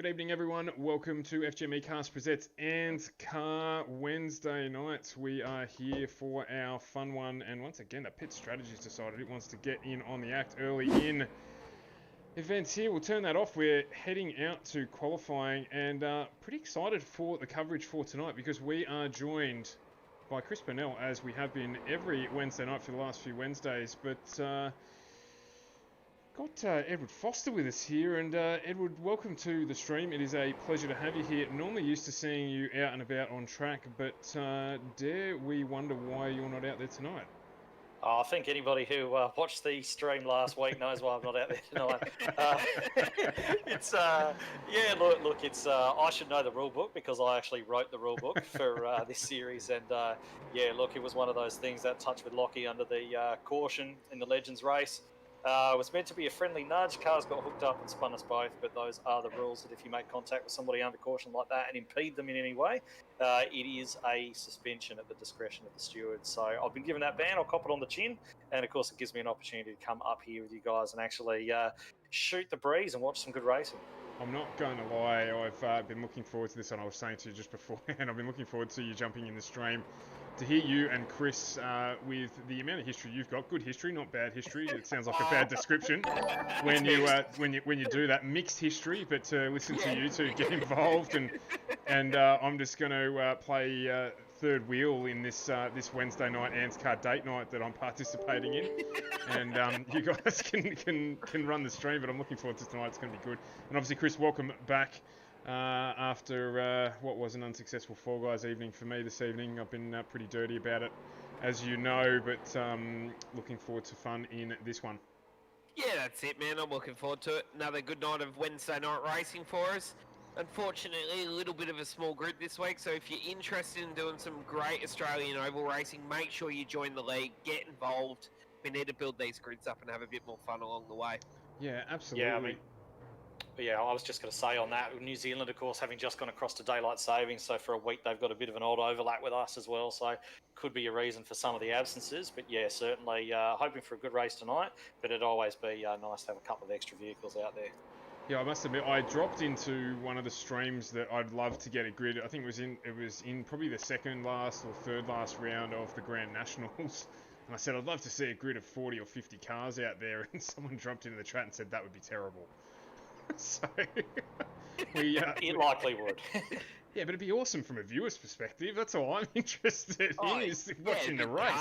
Good evening, everyone. Welcome to FGM eCast presents ANZCAR Wednesday nights. We are here for our fun one, and once again, the pit strategy's decided it wants to get in on the act early in events here. We'll turn that off. We're heading out to qualifying, and pretty excited for the coverage for tonight because we are joined by Chris Purnell, as we have been every Wednesday night for the last few Wednesdays, but got Edward Foster with us here, and Edward, welcome to the stream. It is a pleasure to have you here. Normally used to seeing you out and about on track, but dare we wonder why you're not out there tonight? I think anybody who watched the stream last week knows why I'm not out there tonight. It's look, it's I should know the rule book because I actually wrote the rule book for this series, and look, it was one of those things that touched with Lockie under the caution in the Legends race. It was meant to be a friendly nudge. Cars got hooked up and spun us both, but those are the rules that if you make contact with somebody under caution like that and impede them in any way, it is a suspension at the discretion of the steward. So I've been given that ban. I'll cop it on the chin, and of course it gives me an opportunity to come up here with you guys and actually shoot the breeze and watch some good racing. I'm not going to lie, I've been looking forward to this, and I was saying to you just beforehand, I've been looking forward to you jumping in the stream to hear you and Chris with the amount of history you've got. Good history, not bad history. It sounds like a bad description when you do that. Mixed history, but to listen to you two get involved, and I'm just going to play third wheel in this Wednesday night ANZCAR date night that I'm participating in, and you guys can run the stream. But I'm looking forward to tonight. It's going to be good. And obviously, Chris, welcome back. After what was an unsuccessful Fall Guys evening for me this evening. I've been pretty dirty about it, as you know, but looking forward to fun in this one. Yeah, that's it, man. I'm looking forward to it. Another good night of Wednesday night racing for us. Unfortunately, a little bit of a small group this week, so if you're interested in doing some great Australian oval racing, make sure you join the league, get involved. We need to build these grids up and have a bit more fun along the way. Yeah, absolutely. I was just going to say on that, New Zealand, of course, having just gone across to daylight savings, so for a week they've got a bit of an odd overlap with us as well, so could be a reason for some of the absences. But yeah, certainly hoping for a good race tonight, but it'd always be nice to have a couple of extra vehicles out there. Yeah, I must admit, I dropped into one of the streams that I'd love to get a grid. I think it was in probably the second last or third last round of the Grand Nationals. And I said, I'd love to see a grid of 40 or 50 cars out there. And someone dropped into the chat and said that would be terrible. So, it likely would. Yeah, but it'd be awesome from a viewer's perspective. That's all I'm interested in, is watching the race.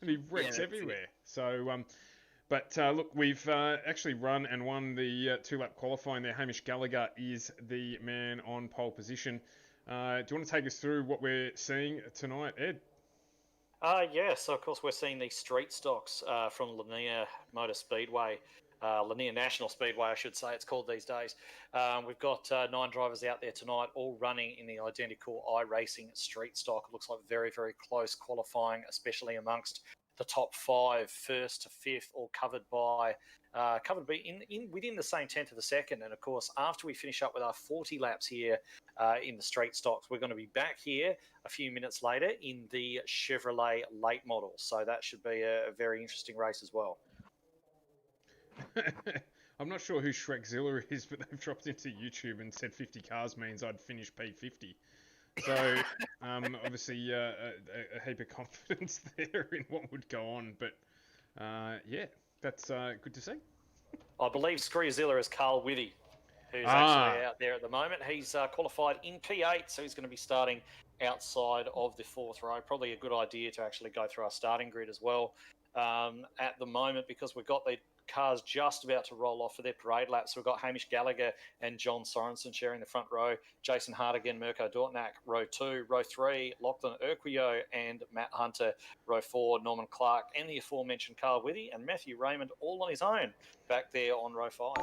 There'd be wrecks everywhere. So, look, we've actually run and won the two-lap qualifying there. Hamish Gallagher is the man on pole position. Do you want to take us through what we're seeing tonight, Ed? So of course we're seeing these street stocks from Lanier Motor Speedway. Lanier National Speedway, I should say it's called these days. We've got 9 drivers out there tonight, all running in the identical iRacing street stock. It looks like very, very close qualifying, especially amongst the top 5, first to fifth, all covered within the same tenth of a second. And of course, after we finish up with our 40 laps here in the street stocks, we're going to be back here a few minutes later in the Chevrolet late model. So that should be a very interesting race as well. I'm not sure who Shrekzilla is, but they've dropped into YouTube and said 50 cars means I'd finish P50. So, obviously, a heap of confidence there in what would go on. But, that's good to see. I believe Shrekzilla is Carl Whitty, who's actually out there at the moment. He's qualified in P8, so he's going to be starting outside of the 4th row. Probably a good idea to actually go through our starting grid as well at the moment, because we've got the cars just about to roll off for their parade laps. So we've got Hamish Gallagher and John Sorensen sharing the front row, Jason Hartigan, Mirko Dortnak, row 2, row 3, Lachlan Urquio and Matt Hunter, row 4, Norman Clark, and the aforementioned Carl Whitty and Matthew Raymond all on his own back there on row 5.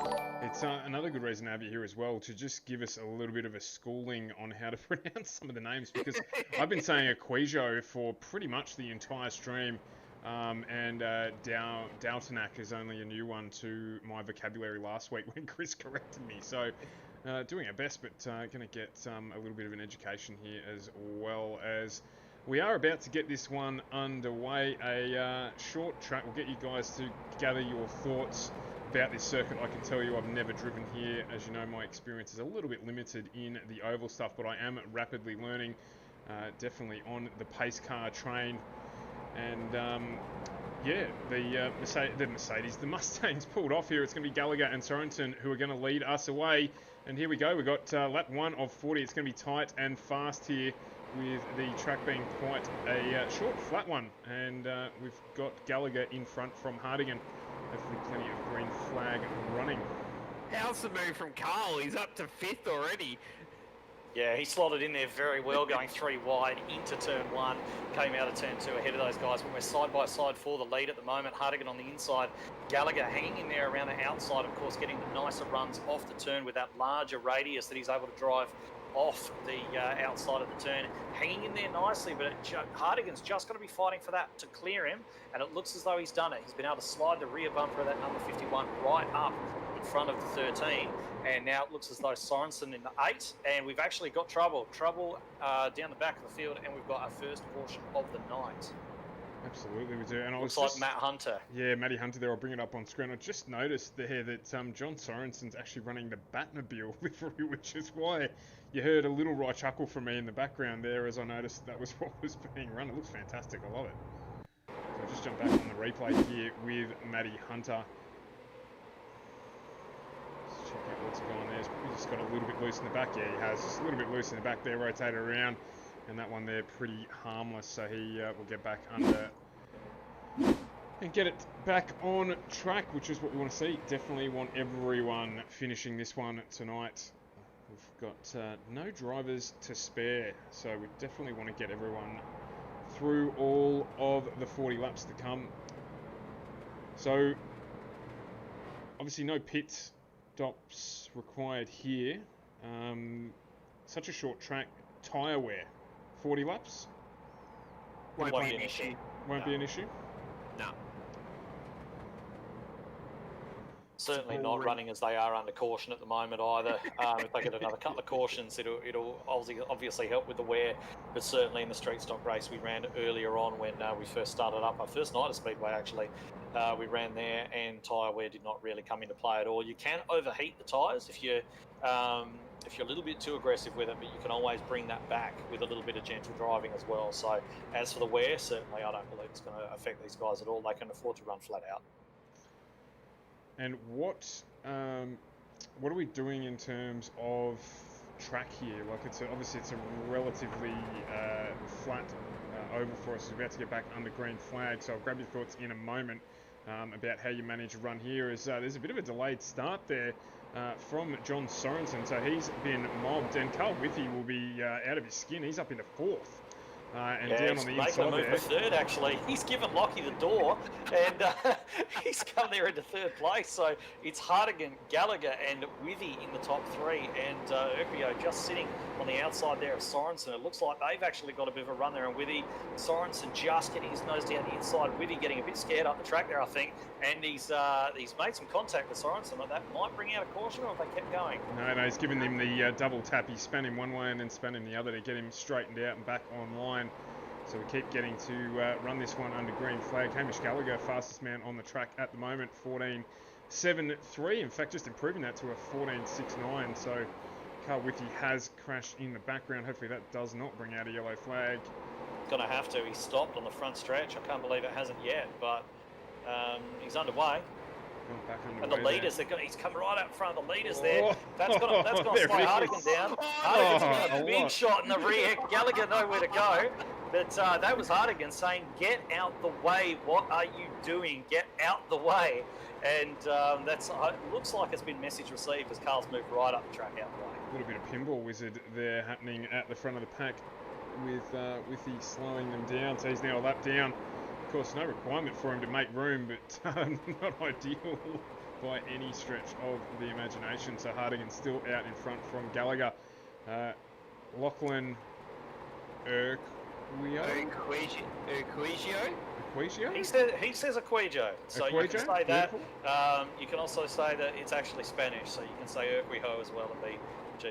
It's another good reason to have you here as well, to just give us a little bit of a schooling on how to pronounce some of the names, because I've been saying Urquio for pretty much the entire stream. And Daltonac is only a new one to my vocabulary last week when Chris corrected me. So doing our best, but going to get a little bit of an education here, as well as we are about to get this one underway. A short track will get you guys to gather your thoughts about this circuit, I can tell you I've never driven here. As you know, my experience is a little bit limited in the oval stuff, but I am rapidly learning, definitely on the pace car train. And yeah, the Mustangs pulled off here. It's going to be Gallagher and Sorensen who are going to lead us away. And here we go. We've got lap 1 of 40. It's going to be tight and fast here, with the track being quite a short, flat one. And we've got Gallagher in front from Hardigan. Hopefully plenty of green flag running. How's the move from Carl? He's up to 5th already. Yeah, he slotted in there very well, going 3 wide into turn 1, came out of turn 2 ahead of those guys. But we're side by side for the lead at the moment. Hardigan on the inside, Gallagher hanging in there around the outside, of course, getting the nicer runs off the turn with that larger radius that he's able to drive off the outside of the turn, hanging in there nicely. But Hardigan's just going to be fighting for that to clear him, and it looks as though he's done it. He's been able to slide the rear bumper of that number 51 right up in front of the 13, and now it looks as though Sorensen in the 8, and we've actually got trouble down the back of the field, and we've got our first caution of the night. Absolutely, we do. And looks like Matt Hunter. Yeah, Matty Hunter there. I'll bring it up on screen. I just noticed there that John Sorensen's actually running the Batmobile livery, which is why you heard a little wry chuckle from me in the background there, as I noticed that was what was being run. It looks fantastic. I love it. So I'll just jump back on the replay here with Matty Hunter. Check out what's going on there. He's probably just got a little bit loose in the back. Yeah, he has. Just a little bit loose in the back there, rotated around. And that one there, pretty harmless. So he will get back under and get it back on track, which is what we want to see. Definitely want everyone finishing this one tonight. We've got no drivers to spare. So we definitely want to get everyone through all of the 40 laps to come. So obviously no pit stops required here. Such a short track. Tyre wear, 40 laps? Won't be an issue. Won't be an issue? No. Certainly not running as they are under caution at the moment either. If they get another couple of cautions, it'll obviously help with the wear. But certainly in the street stock race we ran earlier on when we first started up, our first night of Speedway actually, we ran there and tyre wear did not really come into play at all. You can overheat the tyres if you're a little bit too aggressive with it, but you can always bring that back with a little bit of gentle driving as well. So as for the wear, certainly I don't believe it's going to affect these guys at all. They can afford to run flat out. And what are we doing in terms of track here? Like obviously it's a relatively flat oval for us. We're about to get back under green flag, so I'll grab your thoughts in a moment about how you manage a run here. There's a bit of a delayed start there from John Sorensen, so he's been mobbed, and Carl Withy will be out of his skin. He's up into 4th. And down on the inside there. Third, actually. He's given Lockie the door, and he's come there into 3rd place. So it's Hardigan, Gallagher, and Withy in the top 3, and Urquio just sitting on the outside there of Sorensen. It looks like they've actually got a bit of a run there, and Withy, Sorensen just getting his nose down the inside. Withy getting a bit scared up the track there, I think, and he's made some contact with Sorensen. Like that might bring out a caution, or if they kept going. No, he's given him the double tap. He spun him one way and then spun him the other to get him straightened out and back online. So we keep getting to run this one under green flag. Hamish Gallagher, fastest man on the track at the moment, 14.73. In fact, just improving that to a 14.69. So Carl Withy has crashed in the background. Hopefully that does not bring out a yellow flag. Going to have to. He stopped on the front stretch. I can't believe it hasn't yet, but he's underway. And the leaders, he's come right up in front of the leaders there. That's going to slow Hardigan down. Hardigan's got a big shot in the rear. Gallagher nowhere to go. But that was Hardigan saying, "Get out the way. What are you doing? Get out the way." And looks like it's been message received as Carl's moved right up the track out the way. A little bit of pinball wizard there happening at the front of the pack with Withy slowing them down. So he's now a lap down. Of course, no requirement for him to make room, but not ideal by any stretch of the imagination. So Hardigan's still out in front from Gallagher. Lachlan Equigio? He says Equigio. So you can say that. You can also say that it's actually Spanish, so you can say Urquijo as well and be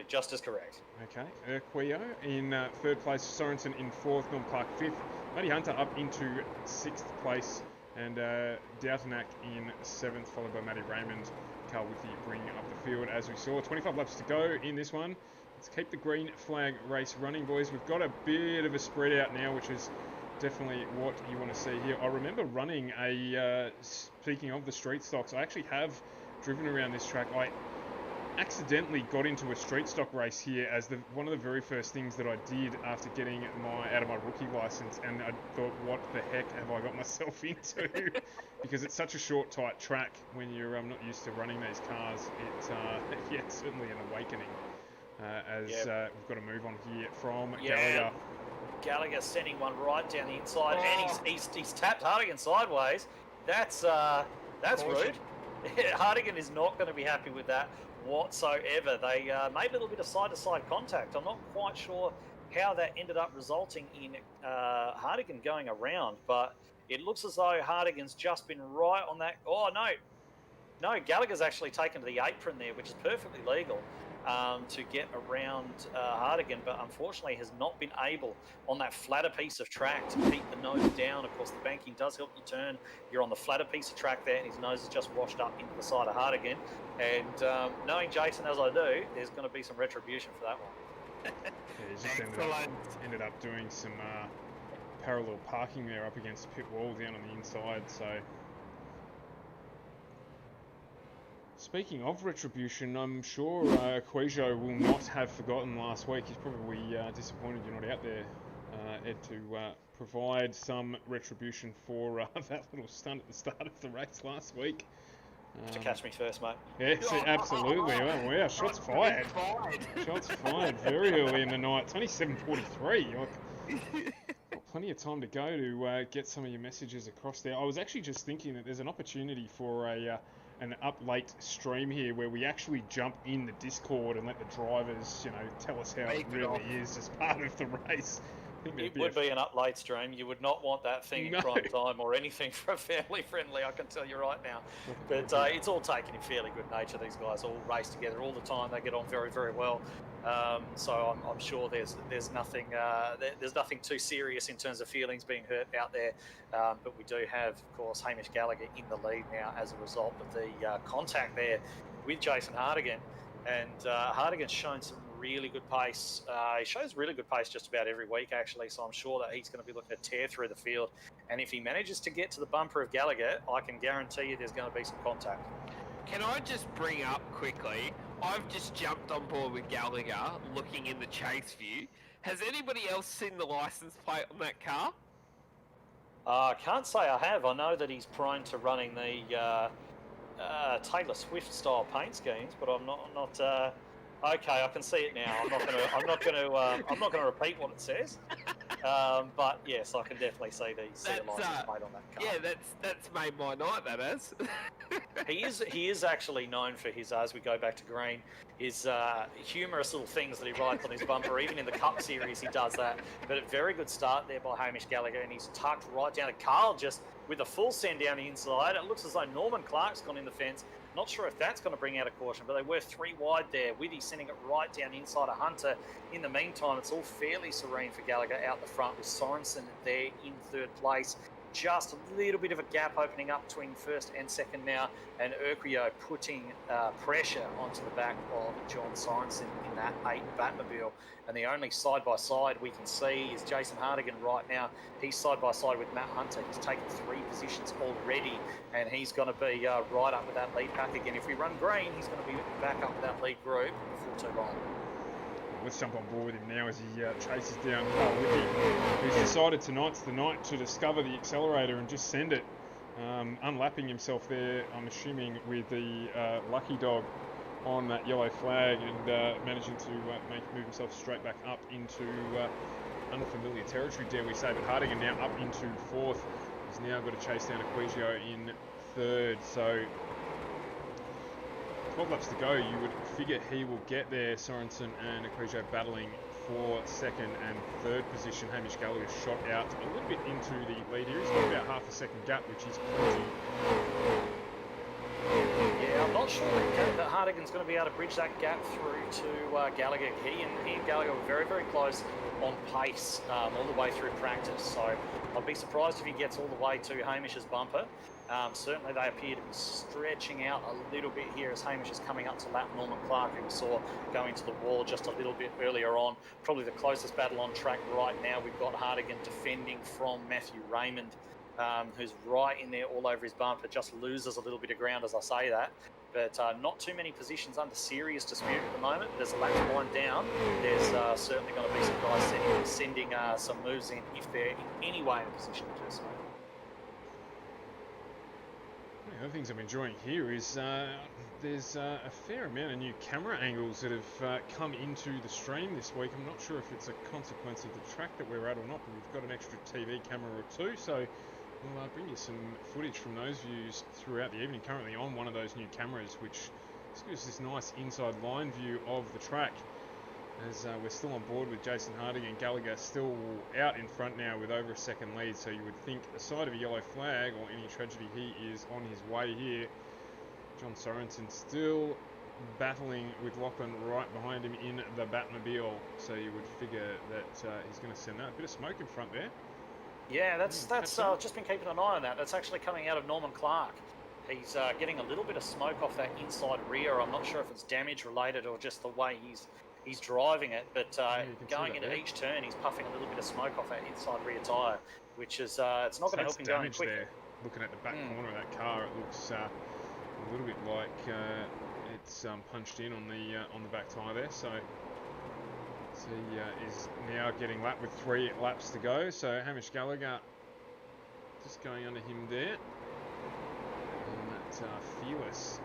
just as correct. Okay, Urquijo in 3rd place, Sorensen in 4th, Norm Clark 5th, Matty Hunter up into 6th place, and Doutanak in 7th, followed by Matty Raymond. Carl Withy bringing up the field as we saw. 25 laps to go in this one. Let's keep the green flag race running, boys. We've got a bit of a spread out now, which is definitely what you want to see here. I remember running speaking of the street stocks, I actually have driven around this track. I accidentally got into a street stock race here as one of the very first things that I did after getting out of my rookie license, and I thought, what the heck have I got myself into? Because it's such a short, tight track when you're not used to running these cars. It's certainly an awakening we've got to move on here from Gallagher. Gallagher sending one right down the inside, and he's tapped Hardigan sideways. That's rude. Hardigan is not going to be happy with that whatsoever. They made a little bit of side-to-side contact. I'm not quite sure how that ended up resulting in Hardigan going around, but it looks as though Hardigan's just been right on that. Oh, no, Gallagher's actually taken to the apron there, which is perfectly legal. To get around Hardigan, but unfortunately has not been able on that flatter piece of track to keep the nose down. Of course, the banking does help you turn. You're on the flatter piece of track there, and his nose is just washed up into the side of Hardigan. And knowing Jason as I do, there's going to be some retribution for that one. He just ended up doing some parallel parking there up against the pit wall down on the inside, so... Speaking of retribution, I'm sure Quejo will not have forgotten last week. He's probably disappointed you're not out there, Ed, to provide some retribution for that little stunt at the start of the race last week. To catch me first, mate. Yes, absolutely. Oh, wow, shots fired. Shots fired very early in the night. It's only 7:43. Got plenty of time to go to get some of your messages across there. I was actually just thinking that there's an opportunity for an up late stream here where we actually jump in the Discord and let the drivers, tell us how it really is as part of the race. It would be an up late stream. You would not want that thing in prime time or anything for a family friendly, I can tell you right now. But it's all taken in fairly good nature. These guys all race together all the time. They get on very, very well. So I'm sure there's nothing too serious in terms of feelings being hurt out there. But we do have, of course, Hamish Gallagher in the lead now as a result of the contact there with Jason Hardigan. And Hardigan's shown some really good pace. He shows really good pace just about every week, actually, so I'm sure that he's going to be looking to tear through the field. And if he manages to get to the bumper of Gallagher, I can guarantee you there's going to be some contact. Can I just bring up quickly, I've just jumped on board with Gallagher, looking in the chase view. Has anybody else seen the license plate on that car? I can't say I have. I know that he's prone to running the Taylor Swift style paint schemes, but I'm not. Okay, I can see it now. I'm not going to repeat what it says. But yes, I can definitely see the license plate on that car. Yeah, that's made my night. That is. He is actually known for his, as we go back to green, his humorous little things that he writes on his bumper. Even in the Cup Series, he does that. But a very good start there by Hamish Gallagher, and he's tucked right down to Carl just with a full send down the inside. It looks as though Norman Clark's gone in the fence. Not sure if that's going to bring out a caution, but they were 3 wide there. Withy sending it right down inside of Hunter. In the meantime, it's all fairly serene for Gallagher out the front with Sorensen there in 3rd place. Just a little bit of a gap opening up between 1st and 2nd now, and Urquio putting pressure onto the back of John Sorensen in that 8 Batmobile. And the only side-by-side we can see is Jason Hardigan right now. He's side-by-side with Matt Hunter. He's taken 3 positions already, and he's going to be right up with that lead pack again. If we run green, he's going to be back up with that lead group before too long. Let's jump on board with him now as he chases down Carl Withy, who's decided tonight's the night to discover the accelerator and just send it. Unlapping himself there, I'm assuming, with the lucky dog on that yellow flag, and managing to move himself straight back up into unfamiliar territory, dare we say. But Hardigan now up into 4th. He's now got to chase down Aquisio in 3rd. So 12 laps to go, you would figure he will get there. Sorensen and Aquisio battling for 2nd and 3rd position. Hamish Gallagher shot out a little bit into the lead here. He's got about half a second gap, which is plenty. Yeah, I'm not sure that Hardigan's going to be able to bridge that gap through to Gallagher. He and Gallagher were very, very close on pace all the way through practice. So I'd be surprised if he gets all the way to Hamish's bumper. Certainly they appear to be stretching out a little bit here as Hamish is coming up to lap Norman Clark, who we saw going to the wall just a little bit earlier on. Probably the closest battle on track right now. We've got Hardigan defending from Matthew Raymond, who's right in there all over his bumper, just loses a little bit of ground as I say that. But not too many positions under serious dispute at the moment. There's a lap to wind down. There's certainly going to be some guys sending some moves in if they're in any way in a position to do so. The other things I'm enjoying here is there's a fair amount of new camera angles that have come into the stream this week. I'm not sure if it's a consequence of the track that we're at or not, but we've got an extra TV camera or two, so we'll bring you some footage from those views throughout the evening. Currently on one of those new cameras, which gives this nice inside line view of the track. As we're still on board with Jason Hardigan, Gallagher still out in front now with over a second lead, so you would think aside of a yellow flag or any tragedy, he is on his way here. John Sorensen still battling with Lachlan right behind him in the Batmobile, so you would figure that he's going to send that. A bit of smoke in front there. Yeah, that's just been keeping an eye on that. That's actually coming out of Norman Clark. He's getting a little bit of smoke off that inside rear. I'm not sure if it's damage related or just the way he's driving it, but going into each turn, he's puffing a little bit of smoke off that inside rear tyre, which is it's not going to help him going quick. There. Looking at the back corner of that car, it looks a little bit like it's punched in on the back tyre there. So he is now getting lapped with 3 laps to go. So Hamish Gallagher just going under him there. And that fearless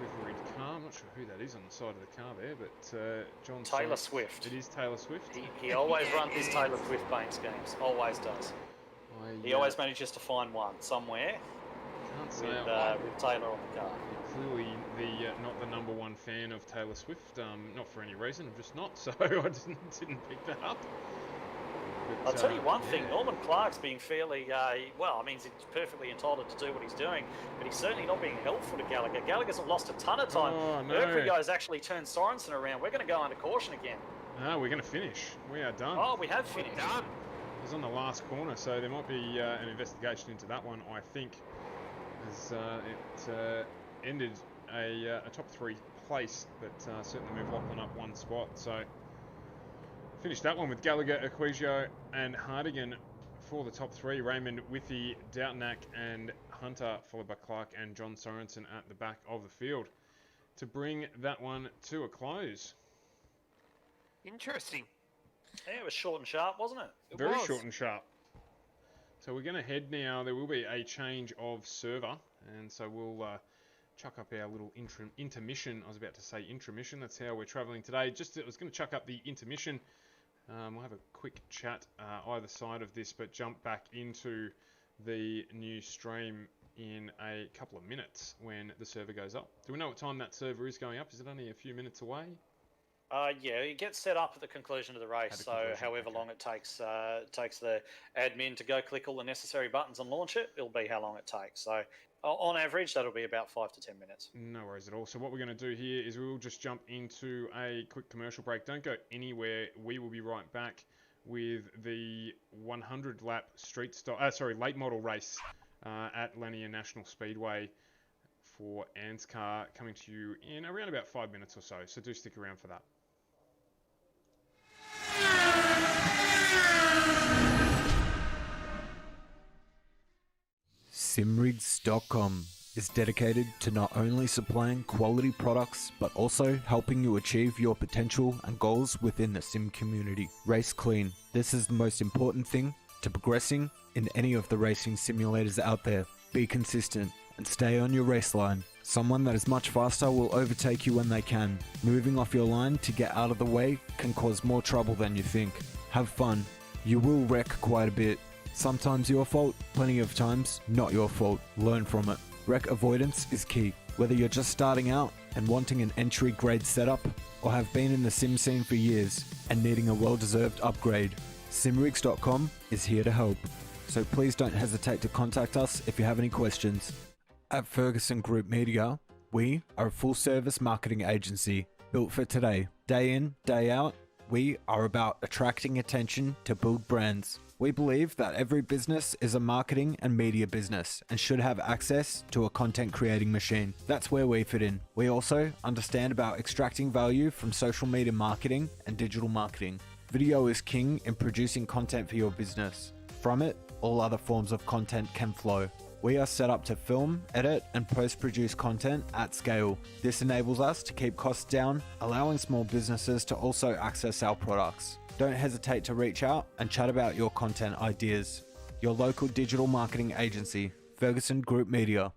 liveried car. I'm not sure who that is on the side of the car there, but John Taylor Swift. It is Taylor Swift. He always runs his Taylor Swift paint schemes. Always does. He always manages to find one somewhere. Can't say with Taylor on the car. Clearly, not the number one fan of Taylor Swift. Not for any reason. I'm just not. So I didn't pick that up. But, I'll tell you one thing, Norman Clark's being fairly, he's perfectly entitled to do what he's doing, but he's certainly not being helpful to Gallagher. Gallagher's lost a ton of time. Oh, no. Urquio's actually turned Sorensen around. We're going to go under caution again. No, we're going to finish. We are done. Oh, we have finished. Done. It was on the last corner, so there might be an investigation into that one, I think, as it ended a top 3 place, but certainly moved Lachlan up 1 spot. So finished that one with Gallagher, Urquio and Hardigan for the top 3. Raymond, Withy, Doubtnack and Hunter, followed by Clark and John Sorensen at the back of the field to bring that one to a close. Interesting. Yeah, it was short and sharp, wasn't it? Very short and sharp. So we're going to head now. There will be a change of server, and so we'll chuck up our little intermission. I was about to say intramission. That's how we're travelling today. I was going to chuck up the intermission. We'll have a quick chat either side of this, but jump back into the new stream in a couple of minutes when the server goes up. Do we know what time that server is going up? Is it only a few minutes away? Yeah, it gets set up at the conclusion of the race, so however long it takes the admin to go click all the necessary buttons and launch it, it'll be how long it takes. So on average, that'll be about 5 to 10 minutes. No worries at all. So what we're going to do here is we will just jump into a quick commercial break. Don't go anywhere. We will be right back with the 100-lap late model race at Lanier National Speedway for ANZCAR, coming to you in around about 5 minutes or so. So do stick around for that. Simrigs.com is dedicated to not only supplying quality products, but also helping you achieve your potential and goals within the sim community. Race clean. This is the most important thing to progressing in any of the racing simulators out there. Be consistent and stay on your race line. Someone that is much faster will overtake you when they can. Moving off your line to get out of the way can cause more trouble than you think. Have fun. You will wreck quite a bit. Sometimes your fault, plenty of times not your fault. Learn from it. Wreck avoidance is key. Whether you're just starting out and wanting an entry grade setup, or have been in the sim scene for years and needing a well-deserved upgrade, Simrigs.com is here to help. So please don't hesitate to contact us if you have any questions. At Ferguson Group Media, We are a full-service marketing agency built for today. Day in, day out, we are about attracting attention to build brands. We believe that every business is a marketing and media business and should have access to a content creating machine. That's where we fit in. We also understand about extracting value from social media marketing and digital marketing. Video is king in producing content for your business. From it, all other forms of content can flow. We are set up to film, edit, and post-produce content at scale. This enables us to keep costs down, allowing small businesses to also access our products. Don't hesitate to reach out and chat about your content ideas. Your local digital marketing agency, Ferguson Group Media.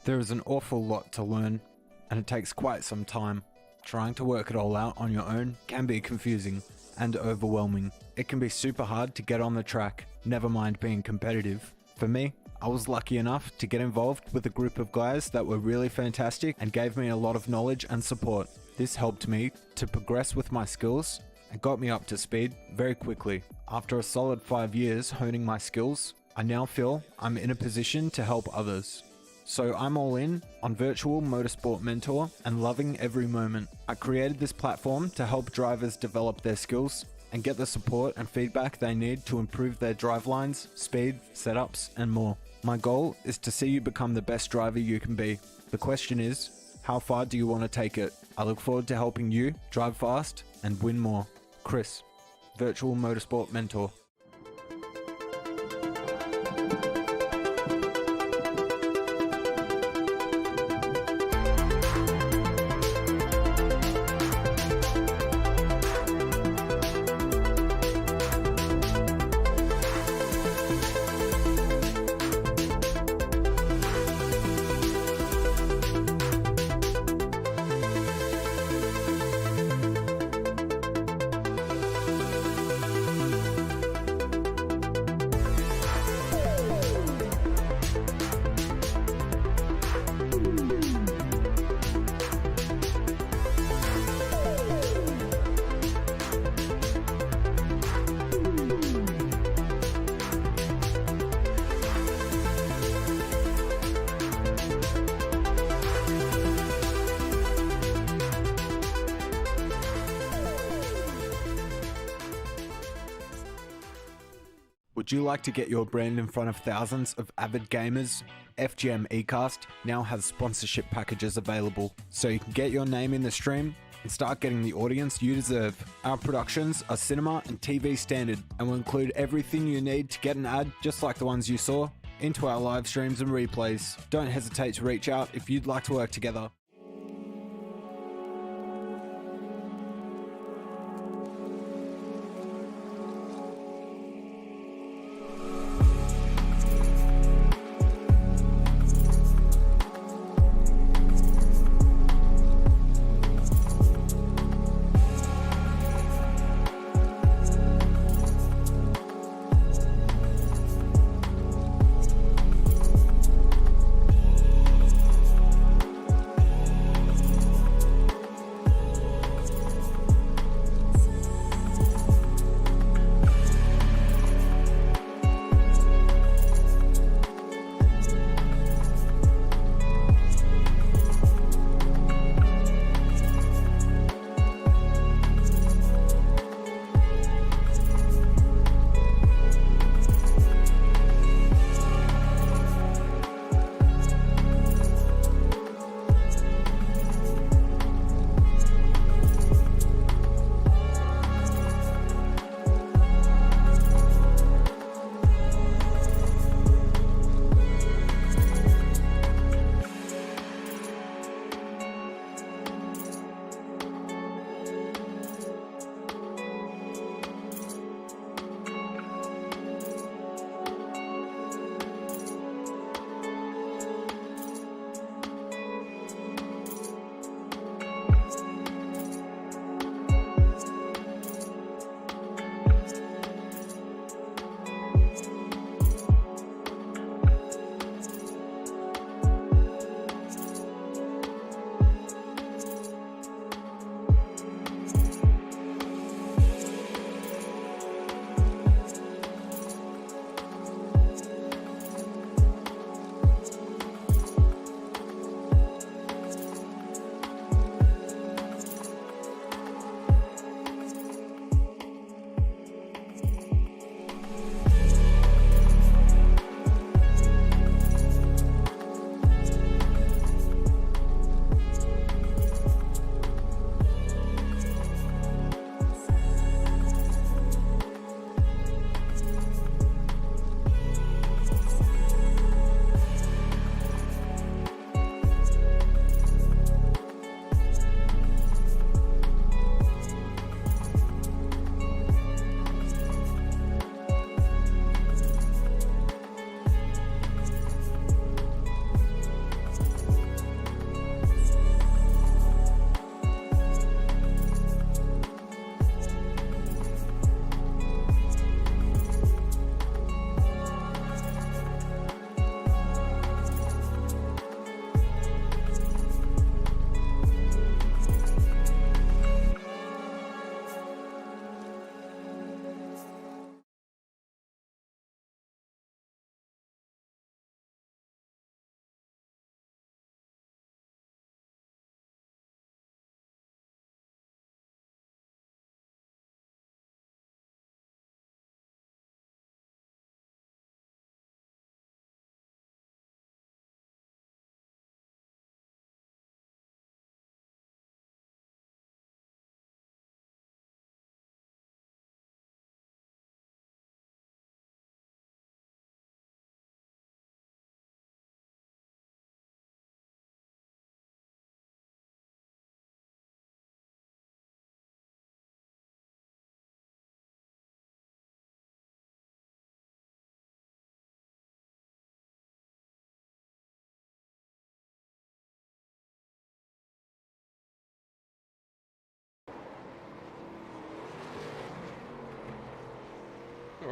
There is an awful lot to learn, and it takes quite some time. Trying to work it all out on your own can be confusing and overwhelming. It can be super hard to get on the track, never mind being competitive. For me, I was lucky enough to get involved with a group of guys that were really fantastic and gave me a lot of knowledge and support. This helped me to progress with my skills and got me up to speed very quickly. After a solid 5 years honing my skills, I now feel I'm in a position to help others. So I'm all in on Virtual Motorsport Mentor and loving every moment. I created this platform to help drivers develop their skills and get the support and feedback they need to improve their drive lines, speed, setups, and more. My goal is to see you become the best driver you can be. The question is, how far do you want to take it? I look forward to helping you drive fast and win more. Chris, Virtual Motorsport Mentor. Would you like to get your brand in front of thousands of avid gamers? FGM eCast now has sponsorship packages available, so you can get your name in the stream and start getting the audience you deserve. Our productions are cinema and TV standard and will include everything you need to get an ad just like the ones you saw into our live streams and replays. Don't hesitate to reach out if you'd like to work together.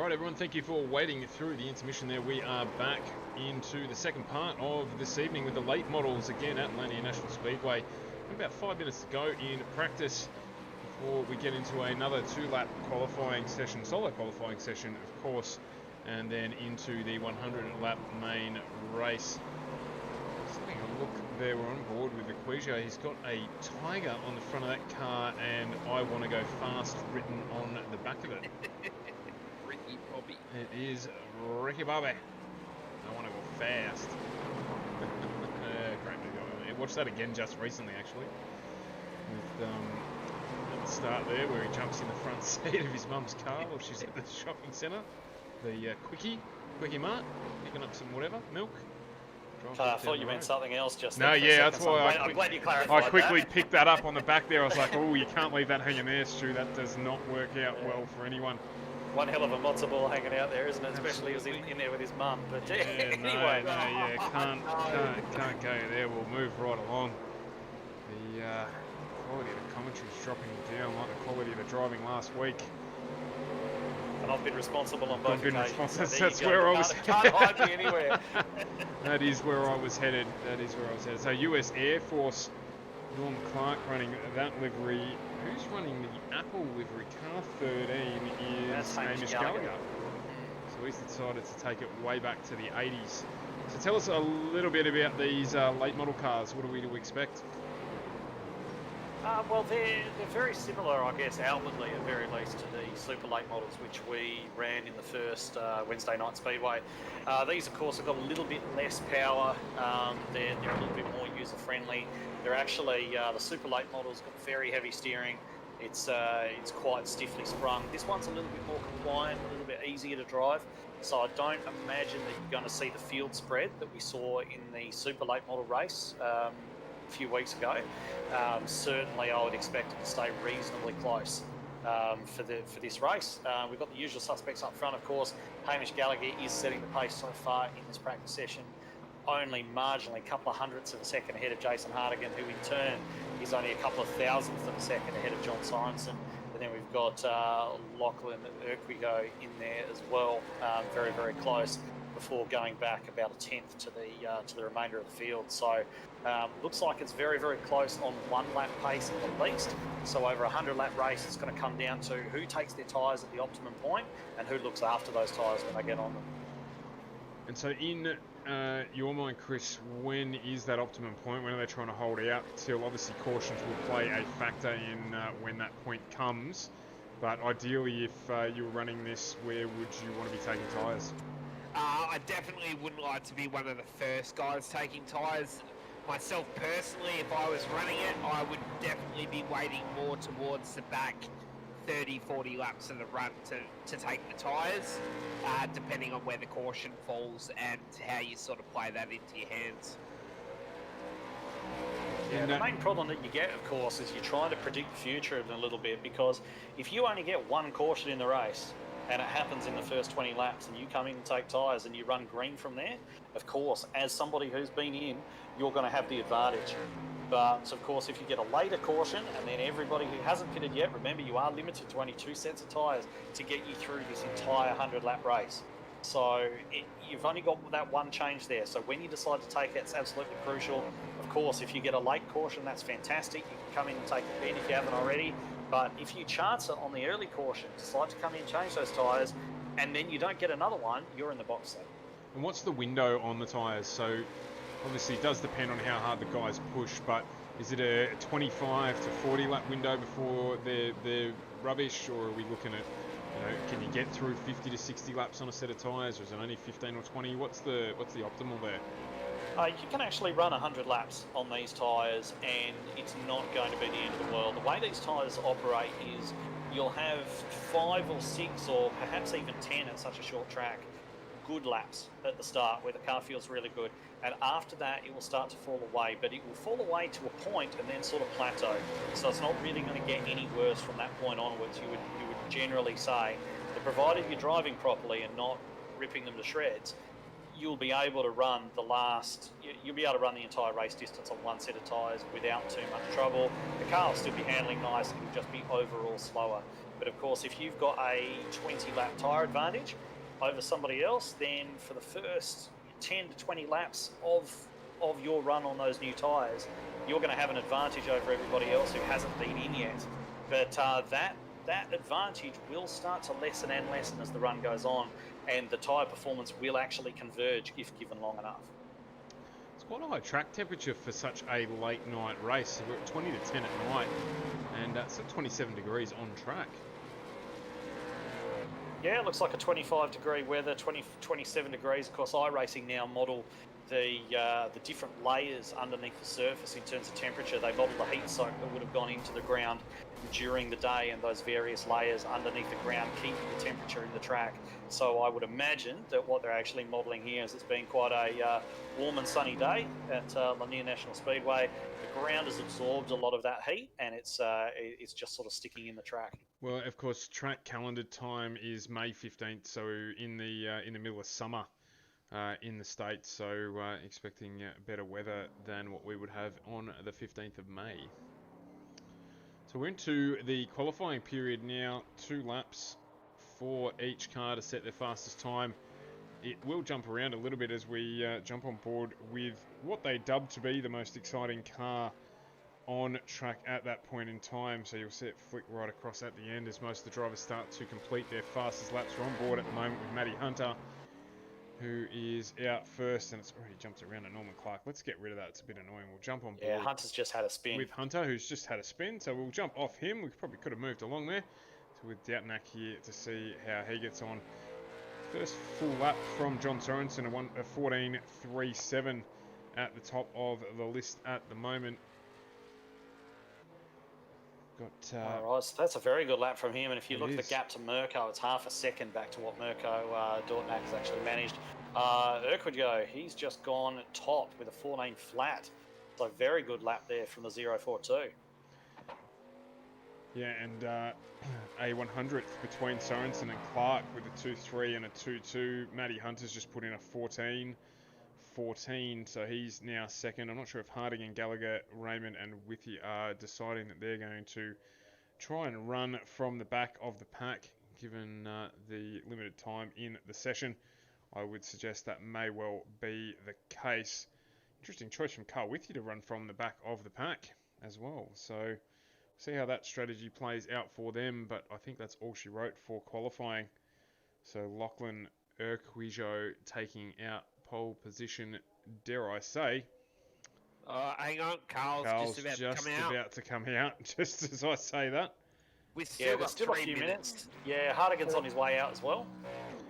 Alright everyone, thank you for waiting through the intermission there. We are back into the second part of this evening with the late models again at Lanier National Speedway. About 5 minutes to go in practice before we get into another 2-lap qualifying session, solo qualifying session of course, and then into the 100-lap main race. Just having a look there, we're on board with the Quizio. He's got a tiger on the front of that car and I want to go fast written on the back of it. Ricky Bobby. It is Ricky Bobby. I want to go fast. Great movie. I watched that again just recently, actually. With at the start there, where he jumps in the front seat of his mum's car while she's at the shopping centre. The Quickie Mart, picking up some whatever, milk. I thought you meant something else just No, then for a yeah, second, that's so why I'm glad you clarified I quickly that. picked that up on the back there. I was like, oh, you can't leave that hanging there, Stu. That does not work out well for anyone. One hell of a matzo ball hanging out there, isn't it? Especially as in there with his mum. But anyway. Can't go there. We'll move right along. The quality of the commentary is dropping down like the quality of the driving last week. And I've been responsible on both occasions. So That's where I was can't hide me anywhere. That is where I was headed. So US Air Force, Norm Clark running that livery. Who's running the Apple livery? Car 13 is Hamish Gallagher. So he's decided to take it way back to the 80s. So tell us a little bit about these late model cars. What are we to expect? Well, they're very similar, I guess, outwardly at very least, to the super late models which we ran in the first Wednesday night Speedway. These, of course, have got a little bit less power. They're a little bit more user-friendly. They're actually, the super late model's got very heavy steering. It's quite stiffly sprung. This one's a little bit more compliant, a little bit easier to drive. So I don't imagine that you're going to see the field spread that we saw in the super late model race a few weeks ago. Certainly I would expect it to stay reasonably close for this race. We've got the usual suspects up front, of course. Hamish Gallagher is setting the pace so far in this practice session, only marginally a couple of hundredths of a second ahead of Jason Hardigan, who in turn is only a couple of thousandths of a second ahead of John Simonson. And then we've got Lachlan Urquigo in there as well, very, very close, before going back about a tenth to the remainder of the field. So looks like it's very, very close on 1 lap pace at least. So over a 100-lap race, it's going to come down to who takes their tyres at the optimum point and who looks after those tyres when they get on them. And so in your mind, Chris, when is that optimum point? When are they trying to hold out till obviously cautions will play a factor in when that point comes? But ideally, if you were running this, where would you want to be taking tyres? I definitely wouldn't like to be one of the first guys taking tyres. Myself personally, if I was running it, I would definitely be waiting more towards the back 30-40 laps of the run to take the tyres, depending on where the caution falls and how you sort of play that into your hands. Yeah, the main problem that you get, of course, is you're trying to predict the future of it a little bit, because if you only get one caution in the race, and it happens in the first 20 laps and you come in and take tyres and you run green from there, of course, as somebody who's been in, you're going to have the advantage. But, of course, if you get a later caution and then everybody who hasn't pitted yet, remember you are limited to only 2 sets of tyres to get you through this entire 100-lap race. So you've only got that one change there. So when you decide to take it, it's absolutely crucial. Of course, if you get a late caution, that's fantastic. You can come in and take it then if you haven't already. But if you chance it on the early caution, decide to come in and change those tyres, and then you don't get another one, you're in the box then. And what's the window on the tyres? So obviously it does depend on how hard the guys push, but is it a 25 to 40 lap window before they're rubbish, or are we looking at, can you get through 50 to 60 laps on a set of tyres, or is it only 15 or 20? What's the optimal there? You can actually run 100 laps on these tyres and it's not going to be the end of the world. The way these tyres operate is you'll have 5 or 6 or perhaps even 10 at such a short track good laps at the start where the car feels really good, and after that it will start to fall away, but it will fall away to a point and then sort of plateau. So it's not really going to get any worse from that point onwards. You would generally say that provided you're driving properly and not ripping them to shreds, you'll be able to run you'll be able to run the entire race distance on one set of tyres without too much trouble. The car will still be handling nice, it'll just be overall slower. But of course, if you've got a 20 lap tyre advantage over somebody else, then for the first 10 to 20 laps of your run on those new tyres, you're going to have an advantage over everybody else who hasn't been in yet. But that advantage will start to lessen and lessen as the run goes on, and the tyre performance will actually converge if given long enough. It's quite a high track temperature for such a late night race. We're at 20 to 10 at night, and it's at 27 degrees on track. Yeah, it looks like a 25 degree weather, 27 degrees. Of course, iRacing now model the different layers underneath the surface in terms of temperature. They model the heat soak that would have gone into the ground during the day, and those various layers underneath the ground keeping the temperature in the track. So I would imagine that what they're actually modelling here is it's been quite a warm and sunny day at Lanier National Speedway. The ground has absorbed a lot of that heat, and it's just sort of sticking in the track. Well, of course, track calendar time is May 15th, so in the middle of summer in the States, so expecting better weather than what we would have on the 15th of May. So we're into the qualifying period now, 2 laps for each car to set their fastest time. It will jump around a little bit as we jump on board with what they dubbed to be the most exciting car on track at that point in time. So you'll see it flick right across at the end as most of the drivers start to complete their fastest laps. We're on board at the moment with Matty Hunter, who is out first, and it's already jumped around at Norman Clark. Let's get rid of that. It's a bit annoying. We'll jump on board. Yeah, Hunter's just had a spin. With Hunter, who's just had a spin, so we'll jump off him. We probably could have moved along there. So with Doubtnack here to see how he gets on. First full lap from John Sorensen, a 14.37 at the top of the list at the moment. All right, so that's a very good lap from him, and if you look at the gap to Mirko, it's half a second back to what Mirko Dortnack has actually managed. Urquidgo, he's just gone top with a 14 flat, so very good lap there from the 0.42. Yeah, and a 100th between Sorensen and Clark with a 2.3 and a 2.2. Matty Hunter's just put in a 14, so he's now second. I'm not sure if Harding and Gallagher, Raymond and Withy are deciding that they're going to try and run from the back of the pack, given the limited time in the session. I would suggest that may well be the case. Interesting choice from Carl Withy to run from the back of the pack as well. So see how that strategy plays out for them, but I think that's all she wrote for qualifying. So Lachlan Urquijo taking out pole position, dare I say. Hang on, Carl's just about to come out. Just as I say that. We've still got a few minutes. Yeah, Hardigan's on his way out as well.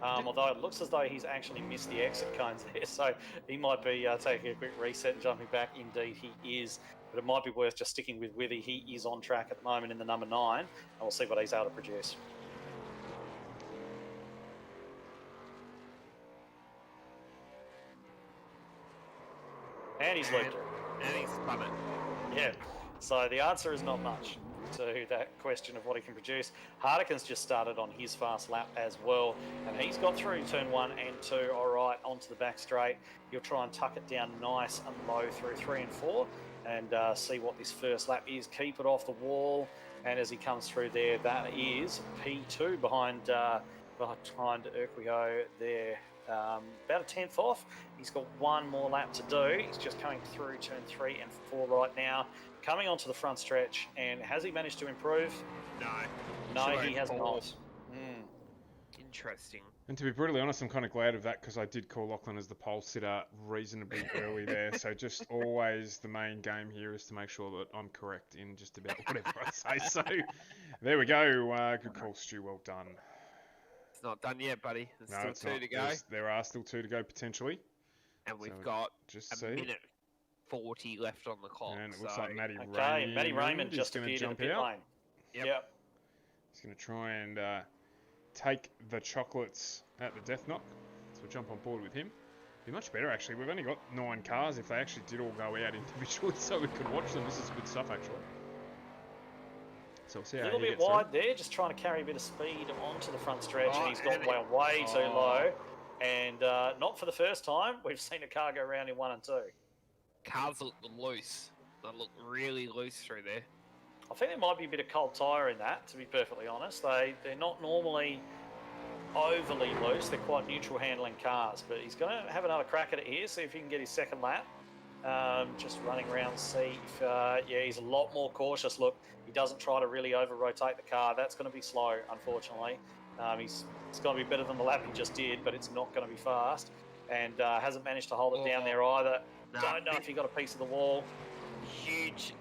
Although it looks as though he's actually missed the exit cones there, so he might be taking a quick reset and jumping back. Indeed, he is. But it might be worth just sticking with Withy. He is on track at the moment in the number 9, and we'll see what he's able to produce. And he's looped it. And he's spun it. Yeah. So the answer is not much to that question of what he can produce. Hardigan's just started on his fast lap as well, and he's got through turn 1 and 2 all right onto the back straight. He'll try and tuck it down nice and low through 3 and 4 and see what this first lap is. Keep it off the wall, and as he comes through there, that is P2 behind Urquio there. About a 10th off. He's got one more lap to do. He's just coming through turn 3 and 4 right now. Coming onto the front stretch, and has he managed to improve? No, he has not. Interesting. And to be brutally honest, I'm kind of glad of that, because I did call Lachlan as the pole sitter reasonably early there. So just always the main game here is to make sure that I'm correct in just about whatever I say. So there we go. Good call, Stu. Well done. It's not done yet, buddy. There's still 2 to go. There are still 2 to go potentially. And we've got a minute 40 left on the clock. And it looks like Matty Raymond just going to jump out. Yep. He's going to try and take the chocolates at the death knock. So we'll jump on board with him. Be much better, actually. We've only got 9 cars. If they actually did all go out individually so we could watch them, this is good stuff, actually. So we'll see how a little bit wide there, just trying to carry a bit of speed onto the front stretch, and he's got way too low. And not for the first time, we've seen a car go around in 1 and 2. Cars look loose. They look really loose through there. I think there might be a bit of cold tyre in that, to be perfectly honest. They're not normally overly loose. They're quite neutral handling cars, but he's going to have another crack at it here, see if he can get his second lap. Just running around, see if, he's a lot more cautious. Look, he doesn't try to really over-rotate the car. That's going to be slow, unfortunately. It's going to be better than the lap he just did, but it's not going to be fast. And hasn't managed to hold it down there either. Don't know if he got a piece of the wall. Huge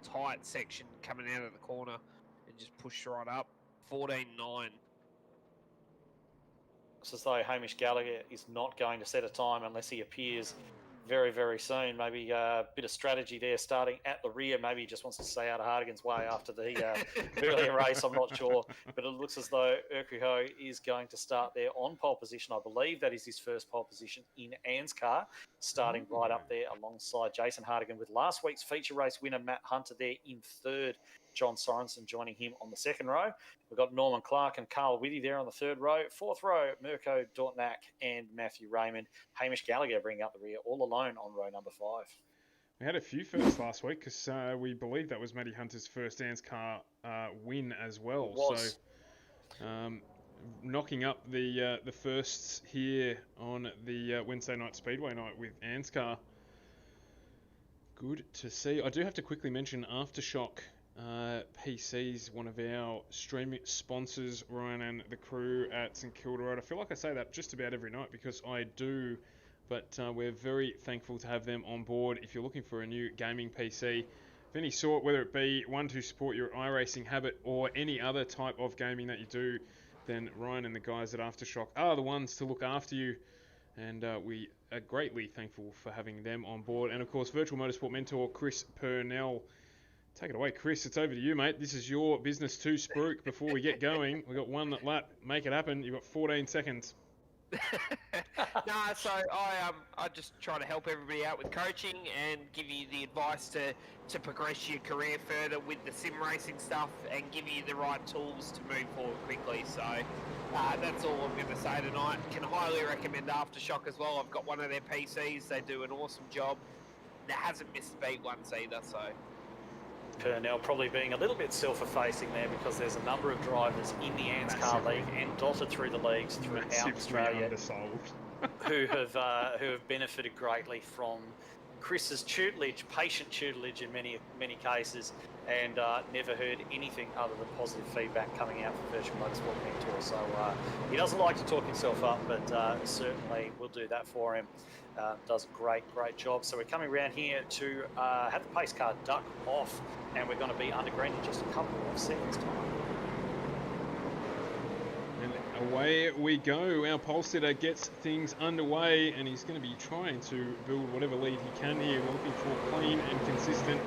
tight section coming out of the corner and just pushed right up. 14.9. It's as though Hamish Gallagher is not going to set a time unless he appears very, very soon. Maybe a bit of strategy there starting at the rear. Maybe he just wants to stay out of Hardigan's way after the earlier race. I'm not sure. But it looks as though Urquijo is going to start there on pole position. I believe that is his first pole position in ANZCAR, starting right up there alongside Jason Hardigan with last week's feature race winner Matt Hunter there in third. John Sorensen joining him on the second row. We've got Norman Clark and Carl Whitty there on the third row. Fourth row, Mirko Dortnack and Matthew Raymond. Hamish Gallagher bringing up the rear all alone on row number 5. We had a few firsts last week because we believe that was Matty Hunter's first ANZCAR win as well. It was. So knocking up the firsts here on the Wednesday night Speedway night with ANZCAR. Good to see. I do have to quickly mention Aftershock PC's one of our streaming sponsors, Ryan and the crew at St Kilda Road. I feel like I say that just about every night because I do, but we're very thankful to have them on board. If you're looking for a new gaming PC of any sort, whether it be one to support your iRacing habit or any other type of gaming that you do, then Ryan and the guys at Aftershock are the ones to look after you. And we are greatly thankful for having them on board. And of course, virtual motorsport mentor Chris Purnell. Take it away, Chris. It's over to you, mate. This is your business to spruik before we get going. We've got one lap. Make it happen. You've got 14 seconds. So I just try to help everybody out with coaching and give you the advice to progress your career further with the sim racing stuff and give you the right tools to move forward quickly. So that's all I'm going to say tonight. Can highly recommend Aftershock as well. I've got one of their PCs. They do an awesome job. That hasn't missed a beat once either, so... Purnell probably being a little bit self-effacing there because there's a number of drivers in the ANZCAR League and dotted through the leagues throughout Australia who have benefited greatly from Chris's tutelage, patient tutelage in many cases, and never heard anything other than positive feedback coming out from Virtual Motorsport Mentor. So he doesn't like to talk himself up, but certainly will do that for him. Does a great job. So we're coming around here to have the pace car duck off, and we're going to be under green in just a couple of seconds time. And away we go. Our pole sitter gets things underway, and he's going to be trying to build whatever lead he can here. We're looking for clean and consistent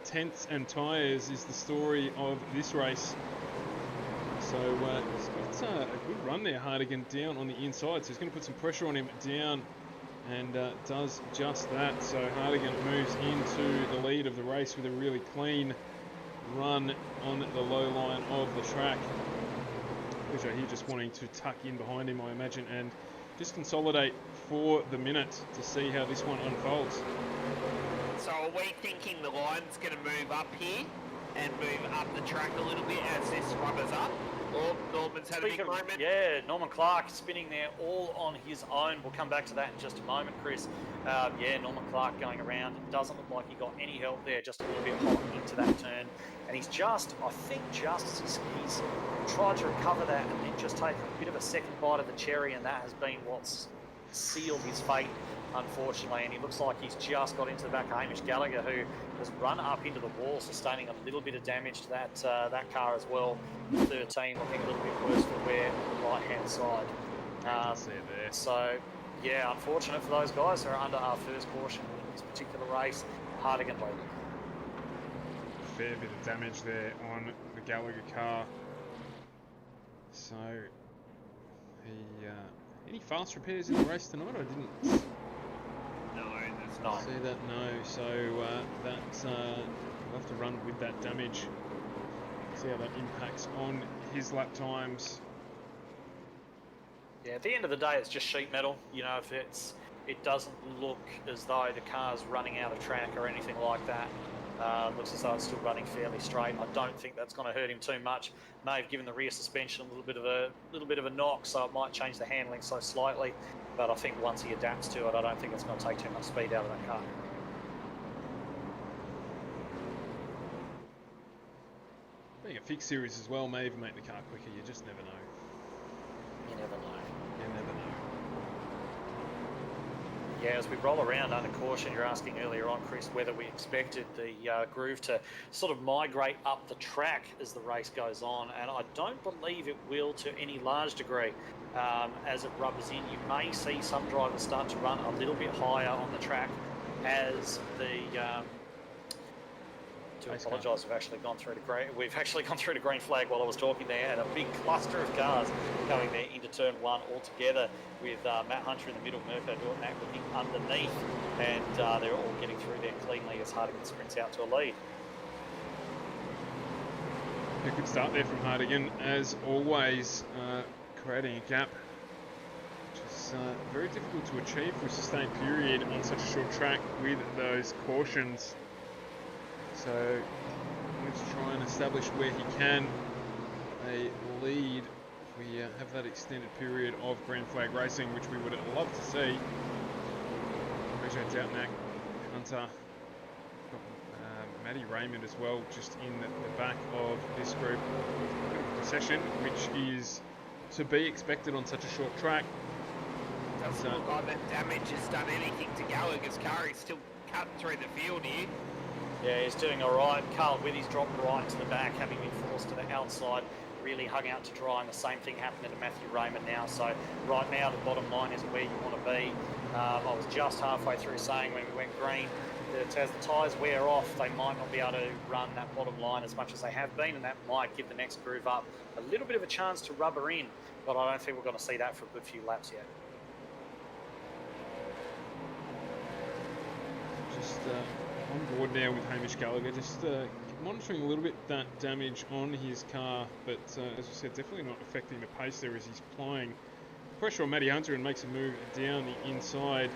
tents and tyres is the story of this race. So he's got a good run there, Hardigan, down on the inside. So he's going to put some pressure on him down, and does just that. So Hardigan moves into the lead of the race with a really clean run on the low line of the track. Which are here just wanting to tuck in behind him, I imagine, and just consolidate for the minute to see how this one unfolds. So are we thinking the line's going to move up here and move up the track a little bit as this runners up? Or Norman's had a big moment? Yeah, Norman Clark spinning there all on his own. We'll come back to that in just a moment, Chris. Norman Clark going around. It doesn't look like he got any help there, just a little bit hot into that turn. And he's just he's tried to recover that and then just taken a bit of a second bite of the cherry, and that has been what's sealed his fate, unfortunately. And he looks like he's just got into the back of Hamish Gallagher, who has run up into the wall, sustaining a little bit of damage to that car as well. 13 looking a little bit worse for wear on the right-hand side. See it there. So, yeah, unfortunate for those guys who are under our first caution in this particular race. Hardigan leading. Fair bit of damage there on the Gallagher car. So, any fast repairs in the race tonight? I didn't. No, there's not. See that? No. So we'll have to run with that damage. See how that impacts on his lap times. Yeah, at the end of the day, it's just sheet metal. You know, if it doesn't look as though the car's running out of track or anything like that. Looks as though it's still running fairly straight. I don't think that's going to hurt him too much. May have given the rear suspension a little bit of a knock, so it might change the handling so slightly. But I think once he adapts to it, I don't think it's going to take too much speed out of that car. Being a fixed series as well may even make the car quicker. You just never know. You never know. You never know. Yeah, as we roll around under caution, you're asking earlier on, Chris, whether we expected the groove to sort of migrate up the track as the race goes on, and I don't believe it will to any large degree. As it rubbers in, you may see some drivers start to run a little bit higher on the track as the... to apologise, we've actually gone through the green flag while I was talking there, and a big cluster of cars going there into turn one altogether, with Matt Hunter in the middle, Mirko Dortnack looking underneath, and they're all getting through there cleanly as Hardigan sprints out to a lead. A good start there from Hardigan, as always, creating a gap, which is very difficult to achieve for a sustained period on such a short track with those cautions. So let's try and establish where he can a lead. We have that extended period of green flag racing, which we would love to see. Appreciate Doubtnack, Hunter, Matty Raymond as well, just in the back of this group. A bit of a procession, which is to be expected on such a short track. Doesn't look like that damage has done anything to Gallagher's car. He's still cutting through the field here. Yeah, he's doing all right. Carl Withy's dropped right to the back, having been forced to the outside, really hung out to dry, and the same thing happening to Matthew Raymond now. So right now, the bottom line is where you want to be. I was just halfway through saying when we went green that as the tyres wear off, they might not be able to run that bottom line as much as they have been, and that might give the next groove up a little bit of a chance to rubber in, but I don't think we're going to see that for a good few laps yet. Just on board now with Hamish Gallagher, just monitoring a little bit that damage on his car, but as we said, definitely not affecting the pace there as he's applying pressure on Matty Hunter and makes a move down the inside.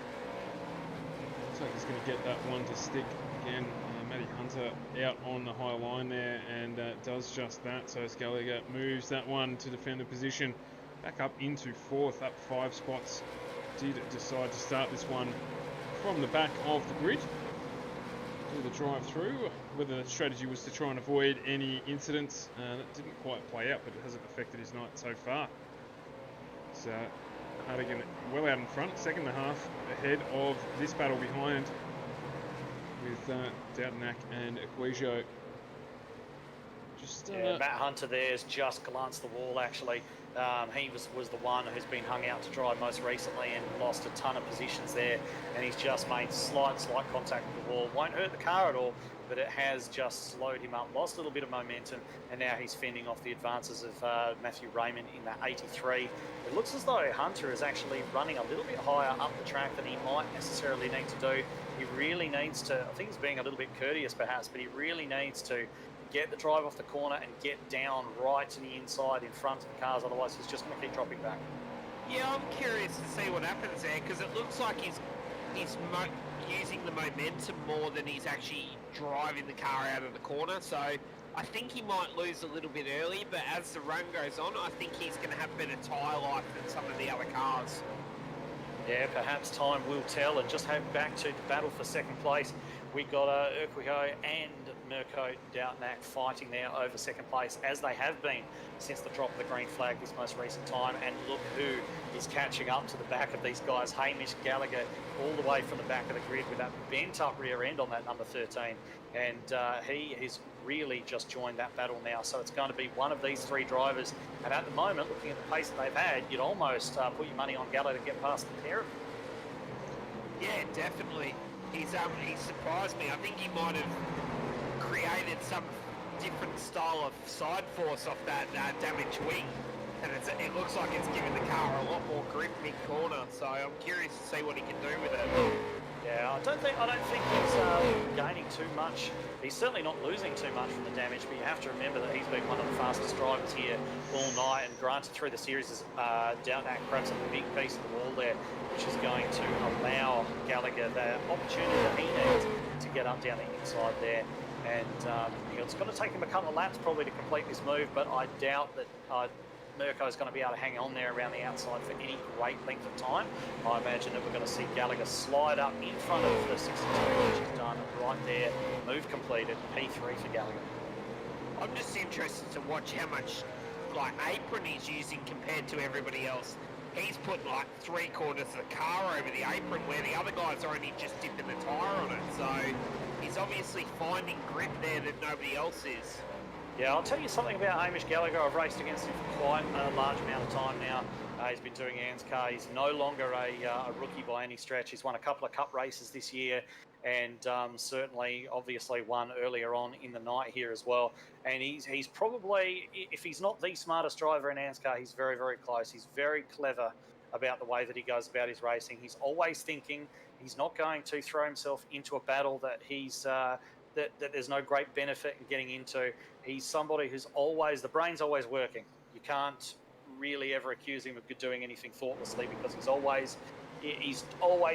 Looks like he's going to get that one to stick again. Matty Hunter out on the high line there, and does just that. So as Gallagher moves that one to defend the position, back up into fourth, up 5 spots. Did decide to start this one from the back of the grid. Do the drive through. Whether the strategy was to try and avoid any incidents, that didn't quite play out, but it hasn't affected his night so far. So Hardigan well out in front, second and a half ahead of this battle behind, with Doubtnack and Equisio. Just Matt Hunter there's just glanced the wall actually. He was the one who's been hung out to dry most recently and lost a ton of positions there, and he's just made slight contact with the wall. Won't hurt the car at all, but it has just slowed him up, lost a little bit of momentum, and now he's fending off the advances of Matthew Raymond in that 83. It looks as though Hunter is actually running a little bit higher up the track than he might necessarily need to do. He really needs to, I think he's being a little bit courteous perhaps, but he really needs to get the drive off the corner and get down right to the inside in front of the cars, otherwise he's just going to keep dropping back. Yeah, I'm curious to see what happens there, because it looks like he's using the momentum more than he's actually driving the car out of the corner, so I think he might lose a little bit early, but as the run goes on, I think he's going to have better tyre life than some of the other cars. Yeah, perhaps time will tell, and just head back to the battle for second place. We got Urquijo and Mirko Doubtnack fighting there over second place, as they have been since the drop of the green flag this most recent time. And look who is catching up to the back of these guys. Hamish Gallagher all the way from the back of the grid with that bent up rear end on that number 13. And he has really just joined that battle now. So it's going to be one of these 3 drivers. And at the moment, looking at the pace that they've had, you'd almost put your money on Gallagher to get past the pair of them. Yeah, definitely. He's surprised me. I think he might have created some different style of side force off that damaged wing, and it looks like it's giving the car a lot more grip mid-corner, so I'm curious to see what he can do with it. Yeah, I don't think he's gaining too much. He's certainly not losing too much from the damage, but you have to remember that he's been one of the fastest drivers here all night, and granted through the series is down at perhaps a big piece of the wall there, which is going to allow Gallagher the opportunity that he needs to get up down the inside there. And it's going to take him a couple of laps probably to complete this move, but I doubt that Mirko is going to be able to hang on there around the outside for any great length of time. I imagine that we're going to see Gallagher slide up in front of the 62, which is done right there. Move completed, P3 for Gallagher. I'm just interested to watch how much apron he's using compared to everybody else. He's put 3/4 of the car over the apron, where the other guys are only just dipping the tyre on it. So he's obviously finding grip there that nobody else is. Yeah, I'll tell you something about Hamish Gallagher. I've raced against him for quite a large amount of time now. He's been doing ANZCAR. He's no longer a rookie by any stretch. He's won a couple of cup races this year, and certainly, obviously, won earlier on in the night here as well. And he's probably, if he's not the smartest driver in ANZCAR, he's very, very close. He's very clever about the way that he goes about his racing. He's always thinking. He's not going to throw himself into a battle that he's that there's no great benefit in getting into. He's somebody who's always, the brain's always working. You can't really ever accuse him of doing anything thoughtlessly, because he's always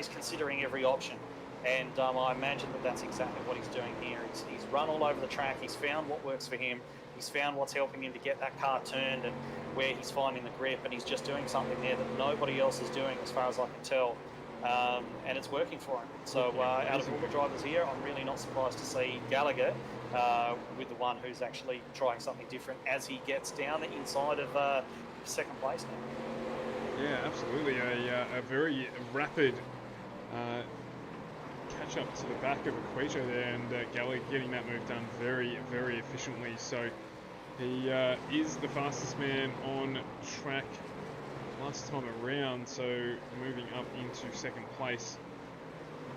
considering every option. And I imagine that that's exactly what he's doing here. He's run all over the track. He's found what works for him. He's found what's helping him to get that car turned and where he's finding the grip. And he's just doing something there that nobody else is doing, as far as I can tell. And it's working for him. So out of all the drivers here, I'm really not surprised to see Gallagher with the one who's actually trying something different as he gets down the inside of second place now. Yeah, absolutely. A very rapid catch up to the back of Aquito there, and Gallagher getting that move done very, very efficiently. So he is the fastest man on track last time around, so moving up into second place.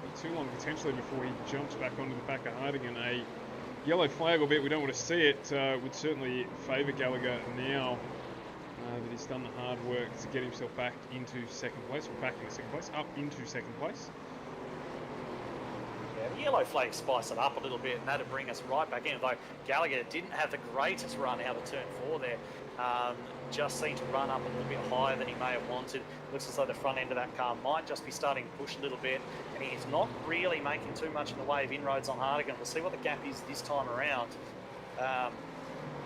Not too long potentially before he jumps back onto the back of Hardigan. A yellow flag, albeit we don't want to see it, would certainly favour Gallagher now that he's done the hard work to get himself back into second place, or back into second place, up into second place. Yeah, the yellow flag spice it up a little bit, and that'd bring us right back in. Though Gallagher didn't have the greatest run out of turn 4 there. Just seemed to run up a little bit higher than he may have wanted. Looks as though the front end of that car might just be starting to push a little bit, and he's not really making too much in the way of inroads on Hardigan. We'll see what the gap is this time around.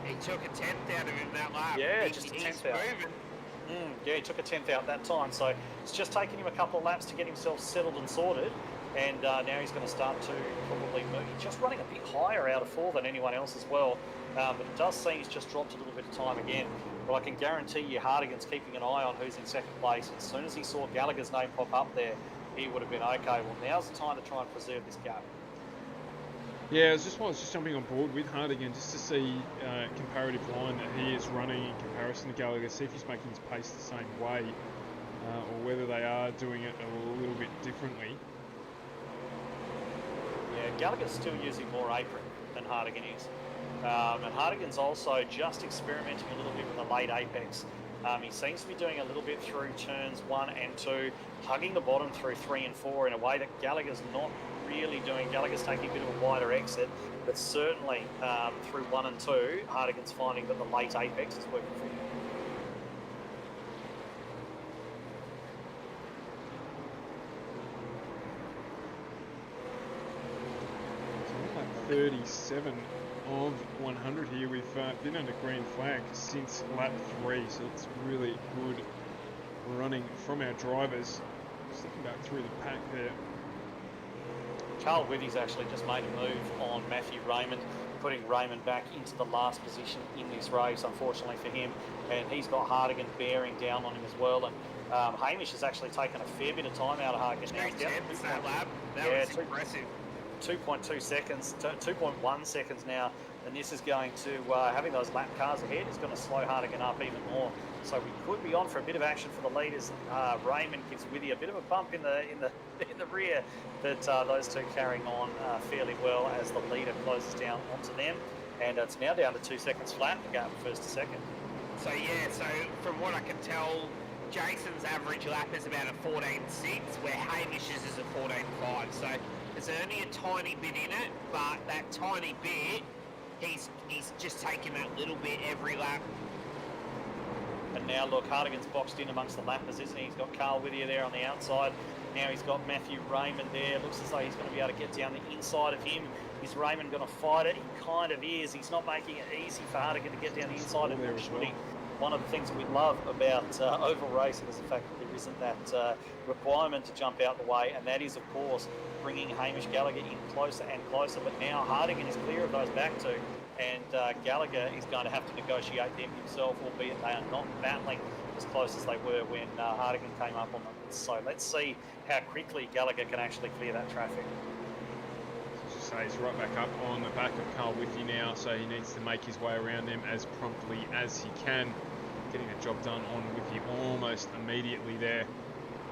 He took a 10th out of him that lap. Yeah, just a 10th out. Yeah, he took a 10th out that time, so it's just taken him a couple of laps to get himself settled and sorted. And now he's going to start to probably move. He's just running a bit higher out of 4 than anyone else as well. But it does seem he's just dropped a little bit of time again. But I can guarantee you Hardigan's keeping an eye on who's in second place. As soon as he saw Gallagher's name pop up there, he would have been, okay, well, now's the time to try and preserve this gap. Yeah, I was just jumping on board with Hardigan just to see comparative line that he is running in comparison to Gallagher, see if he's making his pace the same way, or whether they are doing it a little bit differently. Yeah, Gallagher's still using more apron than Hardigan is. And Hardigan's also just experimenting a little bit with the late apex. He seems to be doing a little bit through turns 1 and 2, hugging the bottom through 3 and 4 in a way that Gallagher's not really doing. Gallagher's taking a bit of a wider exit, but certainly through 1 and 2, Hardigan's finding that the late apex is working for him. 37 of 100 here. We've been under green flag since lap 3, so it's really good running from our drivers. Just looking back through the pack there. Carl Withy's actually just made a move on Matthew Raymond, putting Raymond back into the last position in this race, unfortunately for him. And he's got Hardigan bearing down on him as well. And Hamish has actually taken a fair bit of time out of Hardigan. Now he's down to that lap. That was impressive. 2.2 seconds, 2.1 seconds now, and this is going to, having those lap cars ahead is going to slow Hardigan up even more. So we could be on for a bit of action for the leaders. Raymond gives Withy a bit of a bump in the rear, but those two carrying on fairly well as the leader closes down onto them, and it's now down to 2 seconds flat to go from first to second. So yeah, so from what I can tell, Jason's average lap is about a 14.6, where Hamish's is a 14.5. So there's only a tiny bit in it, but that tiny bit, he's just taking that little bit every lap. And now look, Hardigan's boxed in amongst the lappers, isn't he? He's got Carl Whittier there on the outside. Now he's got Matthew Raymond there. Looks as though he's going to be able to get down the inside of him. Is Raymond going to fight it? He kind of is. He's not making it easy for Hardigan to get down the inside of him, should he? One of the things we love about oval racing is the fact that there isn't that requirement to jump out the way, and that is, of course, bringing Hamish Gallagher in closer and closer. But now Hardigan is clear of those back two, and Gallagher is going to have to negotiate them himself, albeit they are not battling as close as they were when Hardigan came up on them. So let's see how quickly Gallagher can actually clear that traffic. So he's right back up on the back of Carl Withy now, so he needs to make his way around them as promptly as he can. Getting the job done on Withy almost immediately there,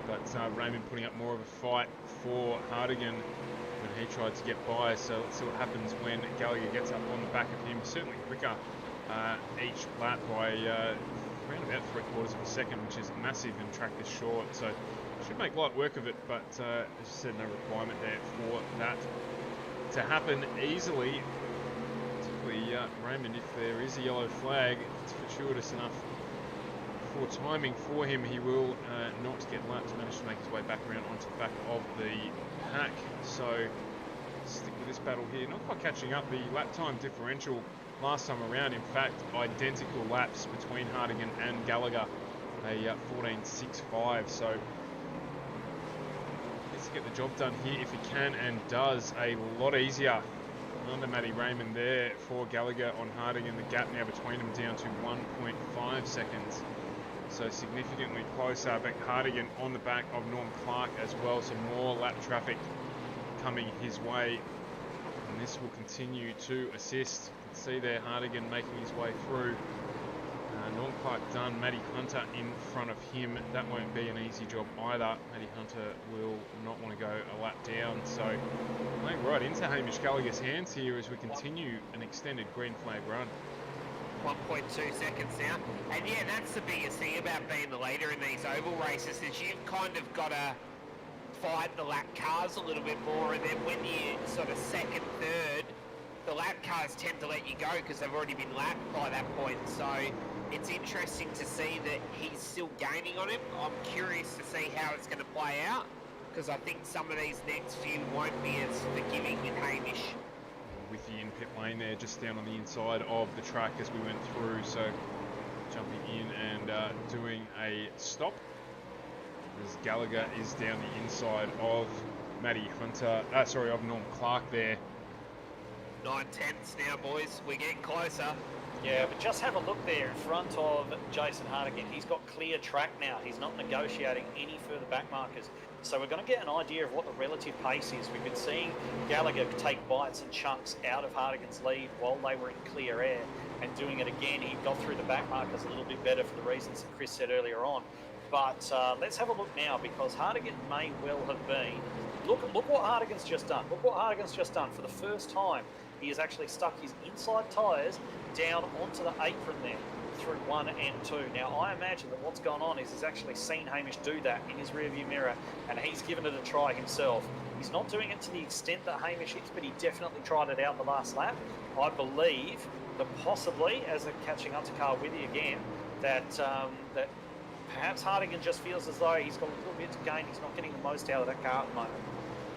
but Raymond putting up more of a fight for Hardigan when he tried to get by. So let's see what happens when Gallagher gets up on the back of him. Certainly quicker each lap by around about 3/4 of a second, which is massive and track this short. So should make light work of it, but as I said, no requirement there for that to happen easily. Particularly Raymond, if there is a yellow flag, if it's fortuitous enough for timing for him, he will not get lapped, manage to make his way back around onto the back of the pack. So stick with this battle here. Not quite catching up. The lap time differential last time around, in fact, identical laps between Hardigan and Gallagher, a 14.65. So to get the job done here if he can, and does, a lot easier under Matty Raymond there for Gallagher on Hardigan. The gap now between them down to 1.5 seconds, so significantly closer. But Hardigan on the back of Norm Clark as well, so more lap traffic coming his way, and this will continue to assist. You can see there Hardigan making his way through. Norm Clark done, Matty Hunter in front of him. That won't be an easy job either. Matty Hunter will not want to go a lap down, so playing right into Hamish Gallagher's hands here as we continue an extended green flag run. 1.2 seconds now, and yeah, that's the biggest thing about being the leader in these oval races, is you've kind of got to fight the lap cars a little bit more, and then when you sort of second, third, the lap cars tend to let you go because they've already been lapped by that point. So it's interesting to see that he's still gaining on him. I'm curious to see how it's going to play out, because I think some of these next few won't be as forgiving with Hamish. With the in pit lane there, just down on the inside of the track as we went through, so jumping in and doing a stop as Gallagher is down the inside of Matty Hunter, of Norm Clark there. 9/10 now, boys. We're getting closer. Yeah, but just have a look there in front of Jason Hardigan. He's got clear track now. He's not negotiating any further back markers. So we're going to get an idea of what the relative pace is. We've been seeing Gallagher take bites and chunks out of Hardigan's lead while they were in clear air, and doing it again. He got through the back markers a little bit better for the reasons that Chris said earlier on. But let's have a look now, because Hardigan may well have been... Look what Hardigan's just done. Look what Hardigan's just done. For the first time, he has actually stuck his inside tyres down onto the apron there through 1 and 2. Now, I imagine that what's gone on is he's actually seen Hamish do that in his rearview mirror, and he's given it a try himself. He's not doing it to the extent that Hamish is, but he definitely tried it out the last lap. I believe that possibly, as they're catching up to Carl Withy again, that that perhaps Hardigan just feels as though he's got a little bit to gain. He's not getting the most out of that car at the moment.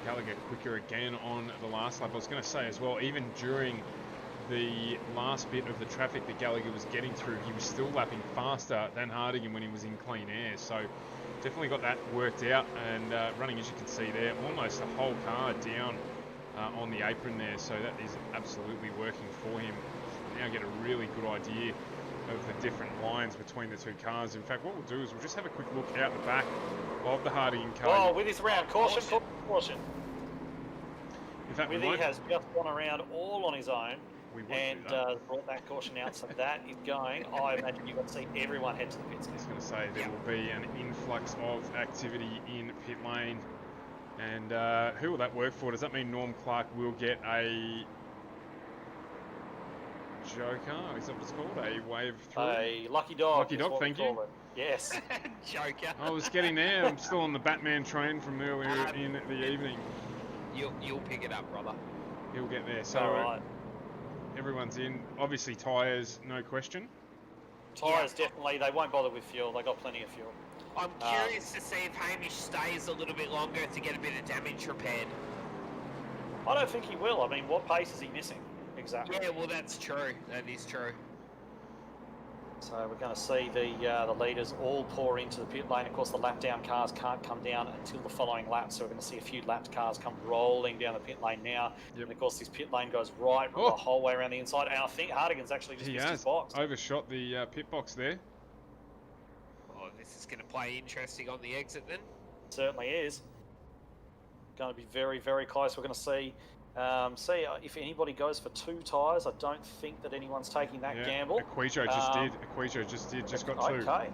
Gallagher quicker again on the last lap. I was going to say as well, even during the last bit of the traffic that Gallagher was getting through, he was still lapping faster than Hardigan when he was in clean air. So definitely got that worked out, and running, as you can see there, almost the whole car down on the apron there. So that is absolutely working for him. Now get a really good idea of the different lines between the two cars. In fact, what we'll do is we'll just have a quick look out the back of the Hardigan car. Oh, with his round, caution. In fact, Withy has just gone around all on his own and brought that caution out, so that is going. I imagine you've got to see everyone head to the pits. I was going to say there will be an influx of activity in pit lane, and who will that work for? Does that mean Norm Clark will get a Joker? Is that what it's called? A wave through? A lucky dog. Lucky dog, thank you. Yes. Joker. I was getting there. I'm still on the Batman train from earlier in the evening. You'll pick it up, brother. He'll get there. So All right. everyone's in. Obviously, tyres, no question. Tyres, definitely. They won't bother with fuel. They got plenty of fuel. I'm curious to see if Hamish stays a little bit longer to get a bit of damage repaired. I don't think he will. I mean, what pace is he missing? Exactly. Yeah, well, that's true. That is true. So we're going to see the leaders all pour into the pit lane. Of course, the lap down cars can't come down until the following lap. So we're going to see a few lapped cars come rolling down the pit lane now. Yep. And of course, this pit lane goes right the whole way around the inside. And I think Hardigan's actually just missed his box. Overshot the pit box there. Oh, this is going to play interesting on the exit then. Certainly is. Going to be very, very close. We're going to see if anybody goes for 2 tyres. I don't think that anyone's taking that gamble. Equijo just got 2. Okay.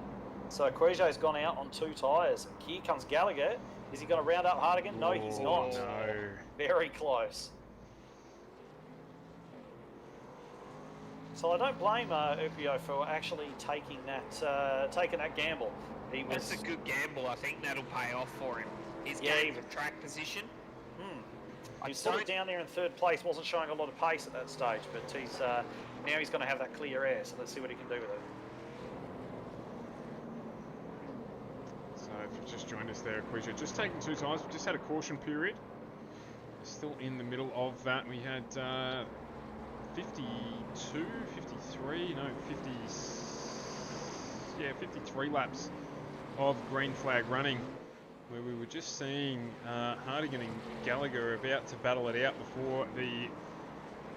So Equijo's gone out on 2 tyres. Here comes Gallagher. Is he going to round up Hardigan? No, he's not. No. Very close. So I don't blame Equio for actually taking that gamble. That's a good gamble. I think that'll pay off for him. He's gained track position. He was sort of down there in 3rd place, wasn't showing a lot of pace at that stage, but now he's going to have that clear air, so let's see what he can do with it. So if you've just joined us there, Equijo just taking 2 tyres. We've just had a caution period. Still in the middle of that. We had 52, 53, no, 50, yeah, 53 laps of green flag running, where we were just seeing Hardigan and Gallagher about to battle it out before the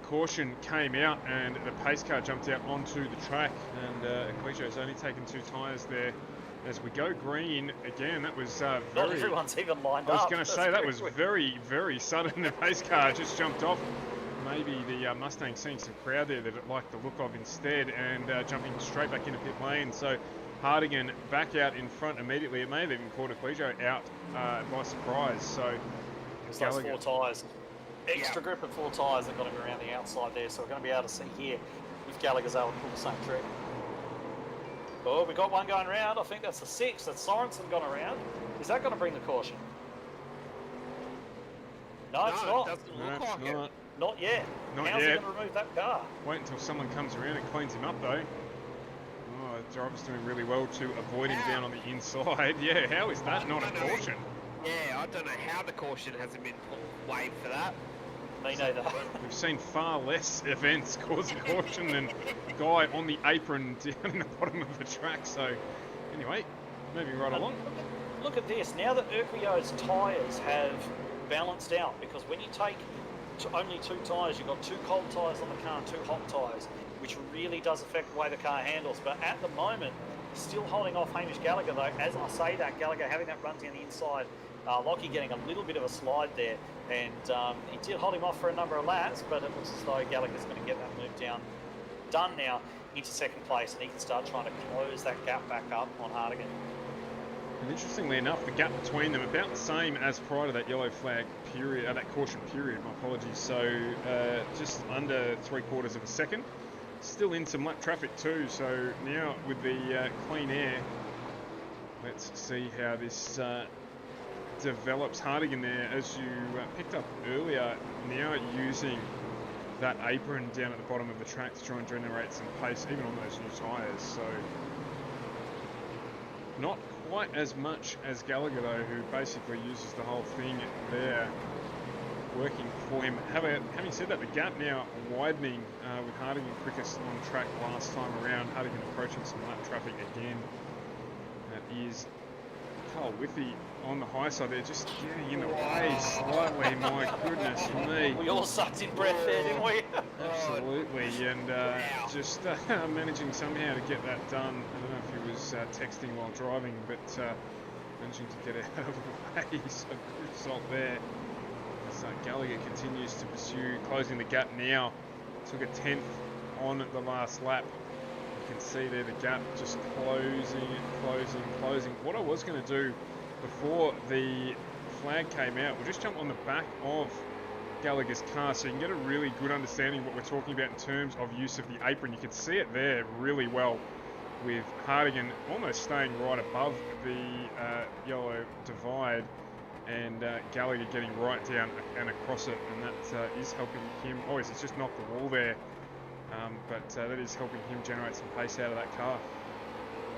caution came out and the pace car jumped out onto the track, and Equijo's only taken 2 tyres there. As we go green again, that was very... Not everyone's even lined up. I was going to say, that was very, very sudden. The pace car just jumped off. Maybe the Mustang seeing some crowd there that it liked the look of instead, and jumping straight back into pit lane. So Hardigan back out in front immediately. It may have even caught Equijo out by surprise. So it's those 4 tyres. Extra grip of 4 tyres that got him around the outside there. So we're going to be able to see here if Gallagher's able to pull the same trick. Oh, we got one going around. I think that's the 6. That's Sorensen gone around. Is that going to bring the caution? No, it's not. It doesn't look like it. Not yet. How's he going to remove that car? Wait until someone comes around and cleans him up, though. Oh, the driver's doing really well to avoid him down on the inside. Yeah, how is that not a caution? Yeah, I don't know how the caution hasn't been waived for that. Me neither. We've seen far less events cause a caution than the guy on the apron down in the bottom of the track. So, anyway, moving right along. Look at this. Now that Urquio's tyres have balanced out, because when you take only 2 tyres, you've got 2 cold tyres on the car and 2 hot tyres, which really does affect the way the car handles. But at the moment, still holding off Hamish Gallagher, though. As I say that, Gallagher having that run down the inside, Lockie getting a little bit of a slide there, and he did hold him off for a number of laps, but it looks as though Gallagher's going to get that move done now into 2nd place, and he can start trying to close that gap back up on Hardigan. And interestingly enough, the gap between them about the same as prior to that yellow flag period, that caution period, my apologies. So just under 3/4 of a second. Still in some lap traffic too, so now with the clean air, let's see how this develops. Hardigan there, as you picked up earlier, now using that apron down at the bottom of the track to try and generate some pace, even on those new tyres. So not quite as much as Gallagher though, who basically uses the whole thing there working for him. Having said that, the gap now widening with Hardigan quickest on track last time around. Hardigan approaching some lap traffic again. That is Carl Withy on the high side there, just getting in the way slightly. My goodness me. We all sucked in breath there, didn't we? Absolutely, and just managing somehow to get that done. I don't know if he was texting while driving, but managing to get out of the way. So good result there. So Gallagher continues to pursue, closing the gap now. Took a 10th on the last lap. You can see there the gap just closing. What I was going to do before the flag came out, we'll just jump on the back of Gallagher's car so you can get a really good understanding of what we're talking about in terms of use of the apron. You can see it there really well. with Hardigan almost staying right above the yellow divide, and Gallagher getting right down and across it, and that is helping him. Oh, he's just knocked the wall there, but that is helping him generate some pace out of that car.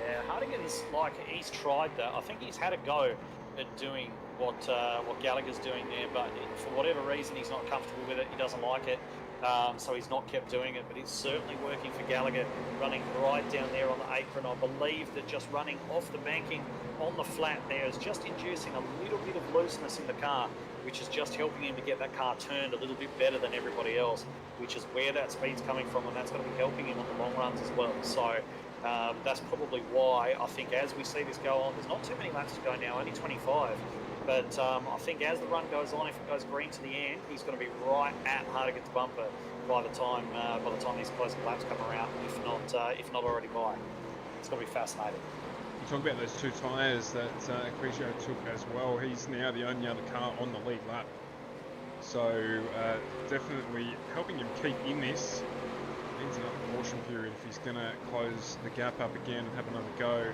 Yeah, Hardigan's he's tried that. I think he's had a go at doing what Gallagher's doing there, but for whatever reason he's not comfortable with it. He doesn't like it, so he's not kept doing it. But it's certainly working for Gallagher, running right down there on the apron. I believe that just running off the banking on the flat there is just inducing a little bit of looseness in the car, which is just helping him to get that car turned a little bit better than everybody else, which is where that speed's coming from, and that's going to be helping him on the long runs as well. So that's probably why I think as we see this go on, there's not too many laps to go now, only 25. But I think as the run goes on, if it goes green to the end, he's going to be right at Hardigan's bumper by the time these closing laps come around, if not already by. It's going to be fascinating. You talk about those 2 tyres that Acrisio took as well. He's now the only other car on the lead lap. So definitely helping him keep in this. Needs another caution period if he's going to close the gap up again and have another go.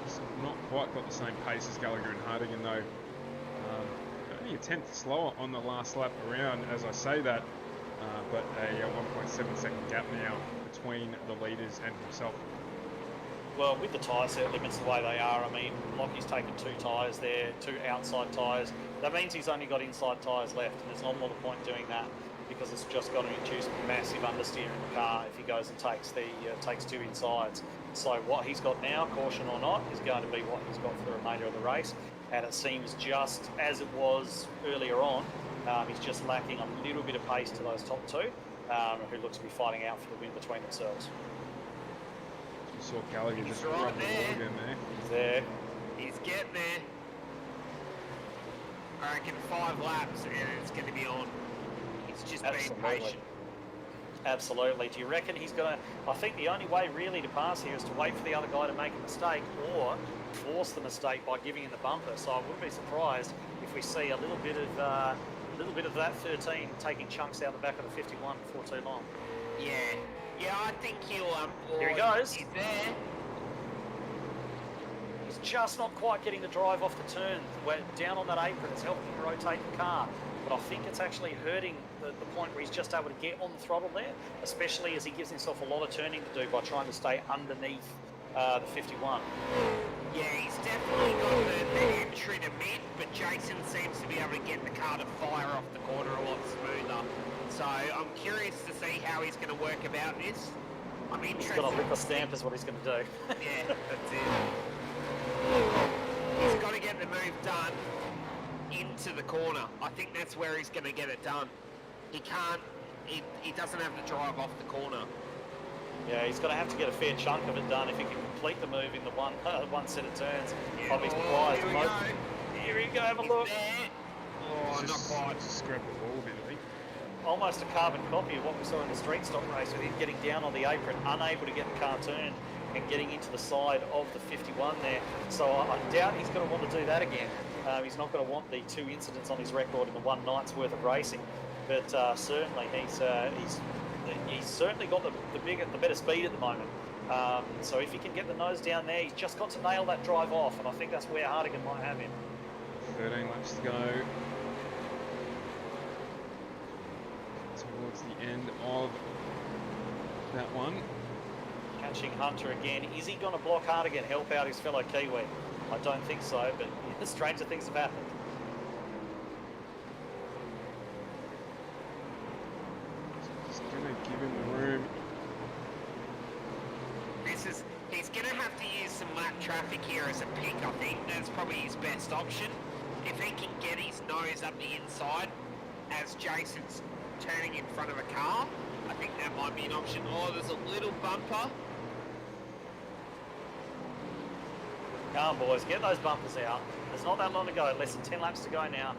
He's not quite got the same pace as Gallagher and Hardigan though. Only a tenth slower on the last lap around as I say that, but a 1.7 second gap now between the leaders and himself. Well, with the tyre set limits the way they are, I mean, Lockie's taken 2 tyres there, 2 outside tyres. That means he's only got inside tyres left, and there's not a lot of point doing that because it's just going to induce massive understeer in the car if he goes and takes 2 insides. So what he's got now, caution or not, is going to be what he's got for the remainder of the race. And it seems just as it was earlier on, he's just lacking a little bit of pace to those top 2, who looks to be fighting out for the win between themselves. You saw Gallagher just right rub the there. wall again there. He's there. He's getting there. I reckon 5 laps and it's going to be on. He's just being patient. Absolutely. Do you reckon he's going to... I think the only way really to pass here is to wait for the other guy to make a mistake or force the mistake by giving him the bumper. So I wouldn't be surprised if we see a little bit of that 13 taking chunks out the back of the 51 before too long. Yeah, I think he'll... Here he goes. He's there. He's just not quite getting the drive off the turn. We're down on that apron. It's helping him rotate the car. But I think it's actually hurting the point where he's just able to get on the throttle there, especially as he gives himself a lot of turning to do by trying to stay underneath the 51. Yeah, he's definitely got the entry to mid, but Jason seems to be able to get the car to fire off the corner a lot smoother. So I'm curious to see how he's going to work about this. I'm interested. He's got a lick or stamp is what he's going to do. Yeah, that's it. He's got to get the move done into the corner. I think that's where he's going to get it done. He can't, he doesn't have to drive off the corner. Yeah, he's going to have to get a fair chunk of it done if he can complete the move in the one set of turns. Yeah. I'll be surprised. Here we go. Here we go, have a look. There. Oh, not quite. Just grabbed the ball a bit, I think. Almost a carbon copy of what we saw in the street stock race with him getting down on the apron, unable to get the car turned and getting into the side of the 51 there. So I doubt he's going to want to do that again. He's not going to want the 2 incidents on his record in the one night's worth of racing. But certainly he's certainly got the better speed at the moment. So if he can get the nose down there, he's just got to nail that drive off, and I think that's where Hardigan might have him. 13 laps to go. Towards the end of that one. Catching Hunter again. Is he going to block Hardigan, help out his fellow Kiwi? I don't think so, but stranger things have happened. Just gonna give him the room. He's going to have to use some lap traffic here as a pick, I think. That's probably his best option. If he can get his nose up the inside as Jason's turning in front of a car, I think that might be an option. Oh, there's a little bumper. Come on, boys, get those bumpers out. There's not that long to go, less than 10 laps to go now.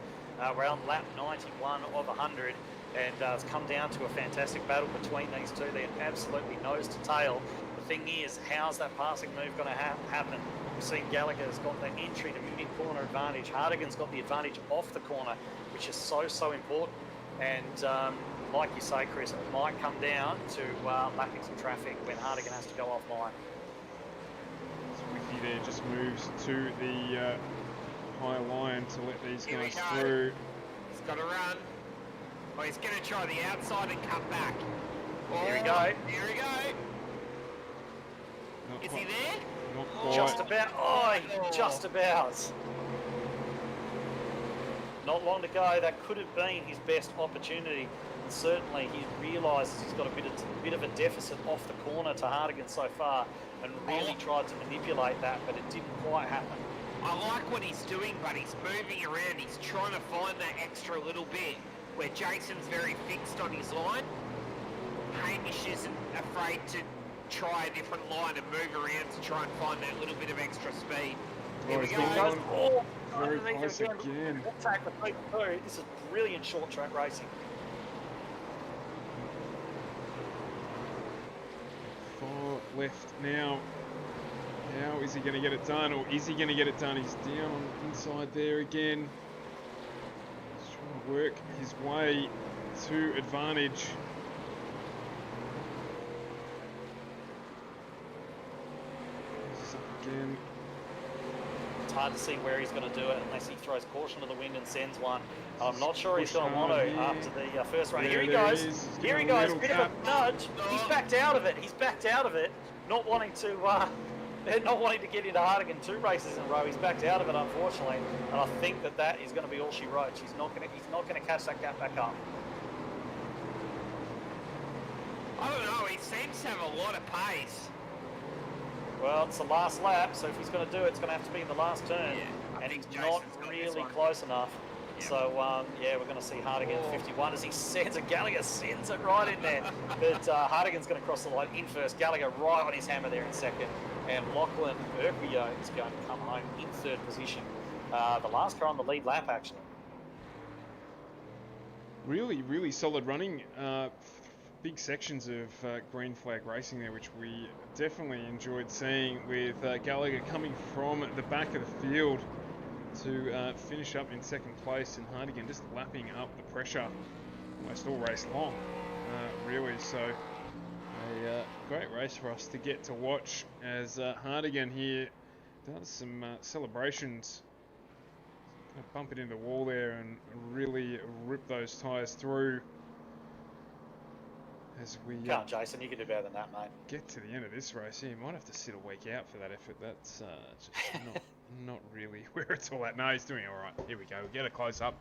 We're on lap 91 of 100, and it's come down to a fantastic battle between these two. They're absolutely nose to tail. The thing is, how's that passing move going to happen? We've seen Gallagher's got the entry to mid-corner advantage. Hardigan's got the advantage off the corner, which is so important. And like you say, Chris, it might come down to lapping some traffic when Hardigan has to go offline. Swiffy there just moves to the high line to let these Here we guys go. through. He's got to run. Oh, he's going to try the outside and cut back. Oh, Here we go. Here we go. Not Is quite, he there? Not quite. Just about. Oh, just about. Not long to go. That could have been his best opportunity. And certainly he realises he's got a bit of a deficit off the corner to Hardigan so far, and really tried to manipulate that, but it didn't quite happen. I like what he's doing, but he's moving around. He's trying to find that extra little bit where Jason's very fixed on his line. Hamish isn't afraid to try a different line and move around to try and find that little bit of extra speed. Here we he's go. been Goes, oh, very underneath close it again. Attack the people too. This is brilliant short track racing. 4 left now. How is he going to get it done, or is he going to get it done? He's down on the inside there again. He's trying to work his way to advantage. This is up again. It's hard to see where he's going to do it unless he throws caution to the wind and sends one. I'm not sure he's Push going to want hard to here. after the first run. Yeah, Here he there goes. he is. He's Here he giving a goes. little Bit of a nudge. He's backed out of it. He's backed out of it. Not wanting to get into Hardigan 2 races in a row. He's backed out of it, unfortunately. And I think that is going to be all she wrote. He's not going to catch that gap back up. I don't know, he seems to have a lot of pace. Well, it's the last lap, so if he's going to do it, it's going to have to be in the last turn. Yeah, I And think he's not Jason's got this really one. close enough. Yeah. So, yeah, we're going to see Hardigan Oh. 51 as he sends it. Gallagher sends it right in there. But Hardigan's going to cross the line in first. Gallagher right on his hammer there in second. And Lachlan Urquio is going to come home in third position. The last car on the lead lap, actually. Really, really solid running. Big sections of green flag racing there, which we definitely enjoyed seeing, with Gallagher coming from the back of the field to finish up in second place, and Hardigan just lapping up the pressure almost all race long, really. So a great race for us to get to watch as Hardigan here does some celebrations. Gonna bump it into the wall there and really rip those tyres through. As we Can't, Jason. You can do better than that, mate. get to the end of this race, yeah, you might have to sit a week out for that effort. That's just not really where it's all at. No, he's doing all right. Here we go. We'll get a close up.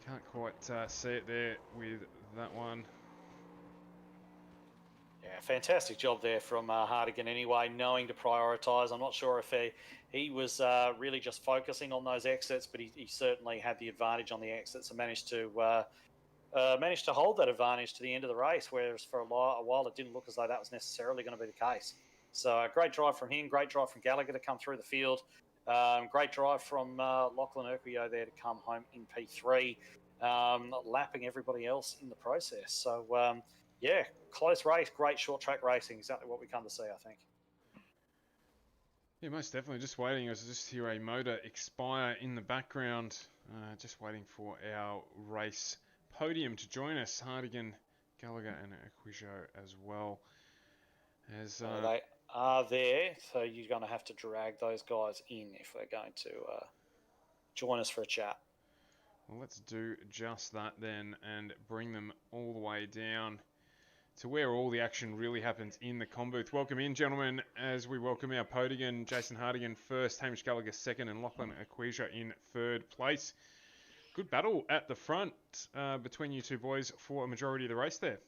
Can't quite see it there with that one. Yeah, fantastic job there from Hardigan anyway, knowing to prioritise. I'm not sure if he was really just focusing on those exits, but he certainly had the advantage on the exits and managed to hold that advantage to the end of the race, whereas for a while it didn't look as though that was necessarily going to be the case. So great drive from him, great drive from Gallagher to come through the field, great drive from Lachlan Urquio there to come home in P3, lapping everybody else in the process. So yeah, close race, great short track racing, exactly what we come to see, I think. Yeah, most definitely. Just waiting. I was just hear a motor expire in the background. Just waiting for our race podium to join us. Hardigan, Gallagher, and Urquio as well. As They are there, so you're going to have to drag those guys in if they're going to join us for a chat. well, let's do just that then and bring them all the way down to where all the action really happens in the comm booth. Welcome in, gentlemen, as we welcome our podium. Jason Hardigan first, Hamish Gallagher second, and Lachlan Urquio in third place. Good battle at the front between you two boys for a majority of the race there.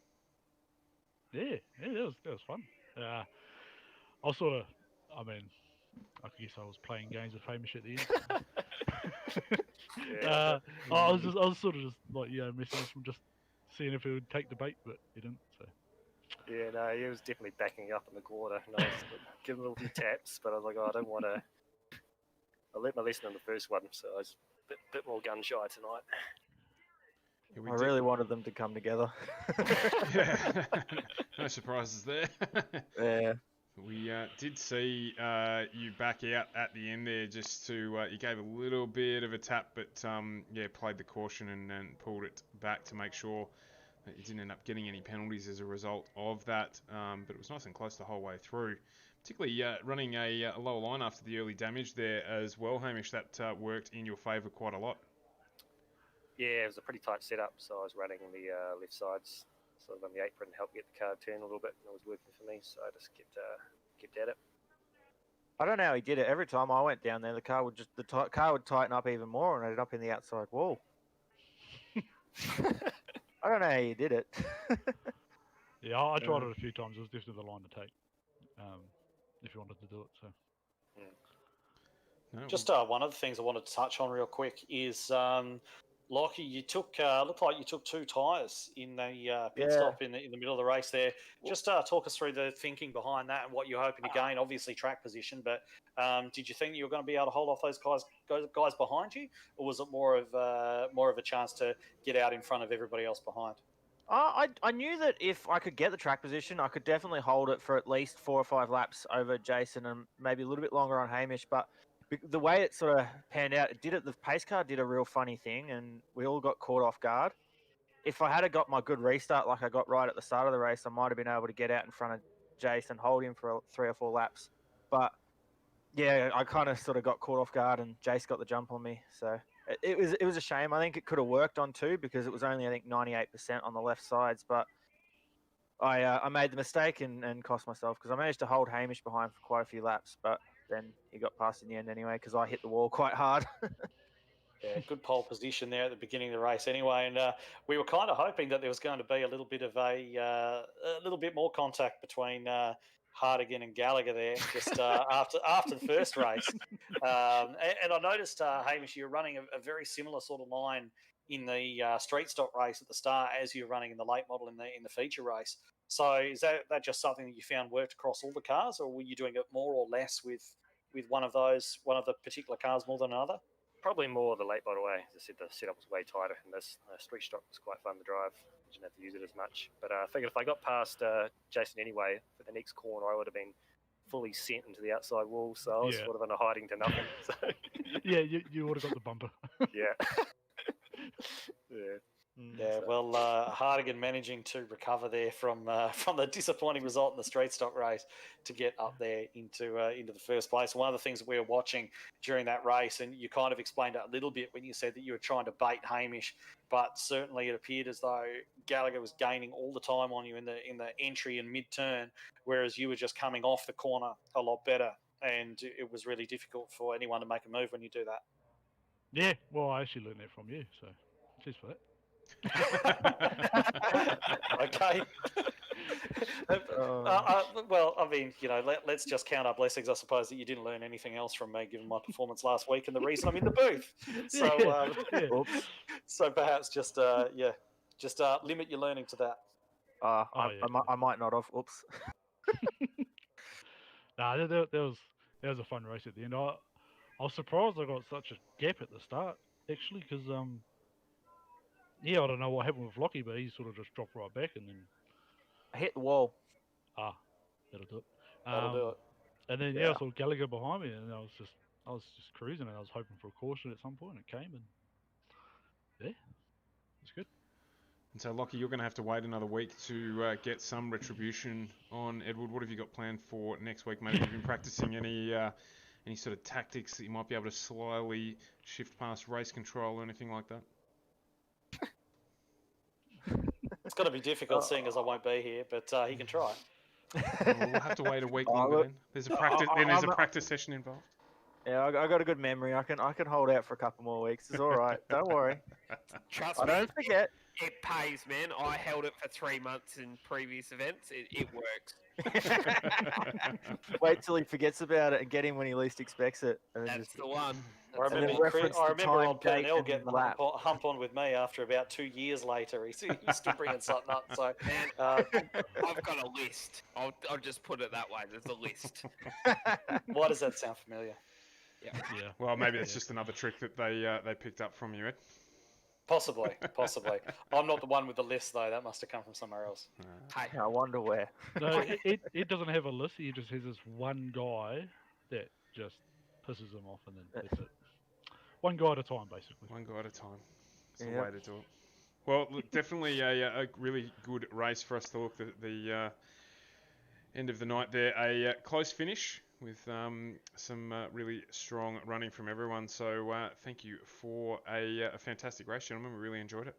Yeah, that was fun. I was sort of, I guess I was playing games with Hamish at the end. I was sort of just like, messing with him, just seeing if he would take the bait, but he didn't. So. Yeah, no, he was definitely backing up in the quarter. And I was giving a little few taps, but I was like, I don't want to. I learnt my lesson in the first one, so I was a bit more gun shy tonight. Yeah, I really wanted them to come together. Yeah. No surprises there. Yeah. We did see you back out at the end there, just to you gave a little bit of a tap, but yeah, played the caution and pulled it back to make sure You didn't end up getting any penalties as a result of that, but it was nice and close the whole way through. Particularly running a lower line after the early damage there as well, Hamish. That worked in your favour quite a lot. Yeah, it was a pretty tight setup, so I was running the left sides, sort of on the apron, help get the car turn a little bit, and it was working for me, so I just kept at it. I don't know how he did it. Every time I went down there, the car would car would tighten up even more and ended up in the outside wall. I don't know how you did it. Yeah, I tried it a few times. It was definitely the line to take if you wanted to do it. So. No, Just one of the things I wanted to touch on real quick is, Lockie, you took looked like you took 2 tyres in the pit stop in the middle of the race there. Just talk us through the thinking behind that and what you're hoping to gain. Obviously track position, but did you think you were going to be able to hold off those guys behind you, or was it more of a chance to get out in front of everybody else behind? I knew that if I could get the track position, I could definitely hold it for at least 4 or 5 laps over Jason and maybe a little bit longer on Hamish. But the way it sort of panned out, the pace car did a real funny thing, and we all got caught off guard. If I had got my good restart like I got right at the start of the race, I might have been able to get out in front of Jason, hold him for 3 or 4 laps. But yeah, I kind of sort of got caught off guard, and Jace got the jump on me. So it was a shame. I think it could have worked on 2 because it was only, I think, 98% on the left sides. But I made the mistake and cost myself because I managed to hold Hamish behind for quite a few laps, but then he got past in the end anyway because I hit the wall quite hard. Yeah, good pole position there at the beginning of the race anyway, and we were kind of hoping that there was going to be a little bit of a little bit more contact between Hardigan and Gallagher there just after the first race. And I noticed, Hamish, you were running a very similar sort of line in the street stock race at the start as you were running in the late model in the feature race. So is that just something that you found worked across all the cars, or were you doing it more or less with one of the particular cars more than another? Probably more the late model way. As I said, the setup was way tighter, and this street stock was quite fun to drive. You didn't have to use it as much. But I figured if I got past Jason anyway, for the next corner, I would have been fully sent into the outside wall, so I was sort of in a hiding to nothing. So. Yeah, you would have got the bumper. Yeah. Yeah. Yeah, well, Hardigan managing to recover there from the disappointing result in the street stock race to get up there into the first place. One of the things that we were watching during that race, and you kind of explained it a little bit when you said that you were trying to bait Hamish, but certainly it appeared as though Gallagher was gaining all the time on you in the entry and mid-turn, whereas you were just coming off the corner a lot better, and it was really difficult for anyone to make a move when you do that. Yeah, well, I actually learned that from you, so cheers for that. Okay. Well, I mean, let's just count our blessings, I suppose, that you didn't learn anything else from me, given my performance last week and the reason I'm in the booth. So, so perhaps just limit your learning to that. I might not have. Oops. Nah, that was a fun race at the end. I was surprised I got such a gap at the start, actually, because I don't know what happened with Lockie, but he sort of just dropped right back and then I hit the wall. That'll do it. That'll do it. And then I saw Gallagher behind me, and I was just cruising, and I was hoping for a caution at some point. It came, and it's good. And so, Lockie, you're going to have to wait another week to get some retribution on Edward. What have you got planned for next week? Maybe you've been practicing any sort of tactics that you might be able to slowly shift past race control or anything like that? It's going to be difficult, seeing as I won't be here, but he can try. Well, we'll have to wait a week longer then. There's a practice. There's a practice session involved. Yeah, I got a good memory. I can hold out for a couple more weeks. It's all right. Don't worry. Trust me. Don't forget. It pays, man. I held it for 3 months in previous events. It works. Wait till he forgets about it and get him when he least expects it. And That's the one. I remember old Purnell getting the hump on with me after about 2 years later. He's still bringing something up. So, I've got a list. I'll just put it that way. There's a list. Why does that sound familiar? Yeah. Well, maybe it's just another trick that they picked up from you, Ed. Possibly. I'm not the one with the list, though. That must have come from somewhere else. Hey. I wonder where. No, it doesn't have a list. He just has this one guy that just pisses him off, and then that's it. One guy at a time, basically. One guy at a time. It's the way to do it. Well, look, definitely a really good race for us to look at the end of the night there. A close finish with some really strong running from everyone. So thank you for a fantastic race, gentlemen. We really enjoyed it.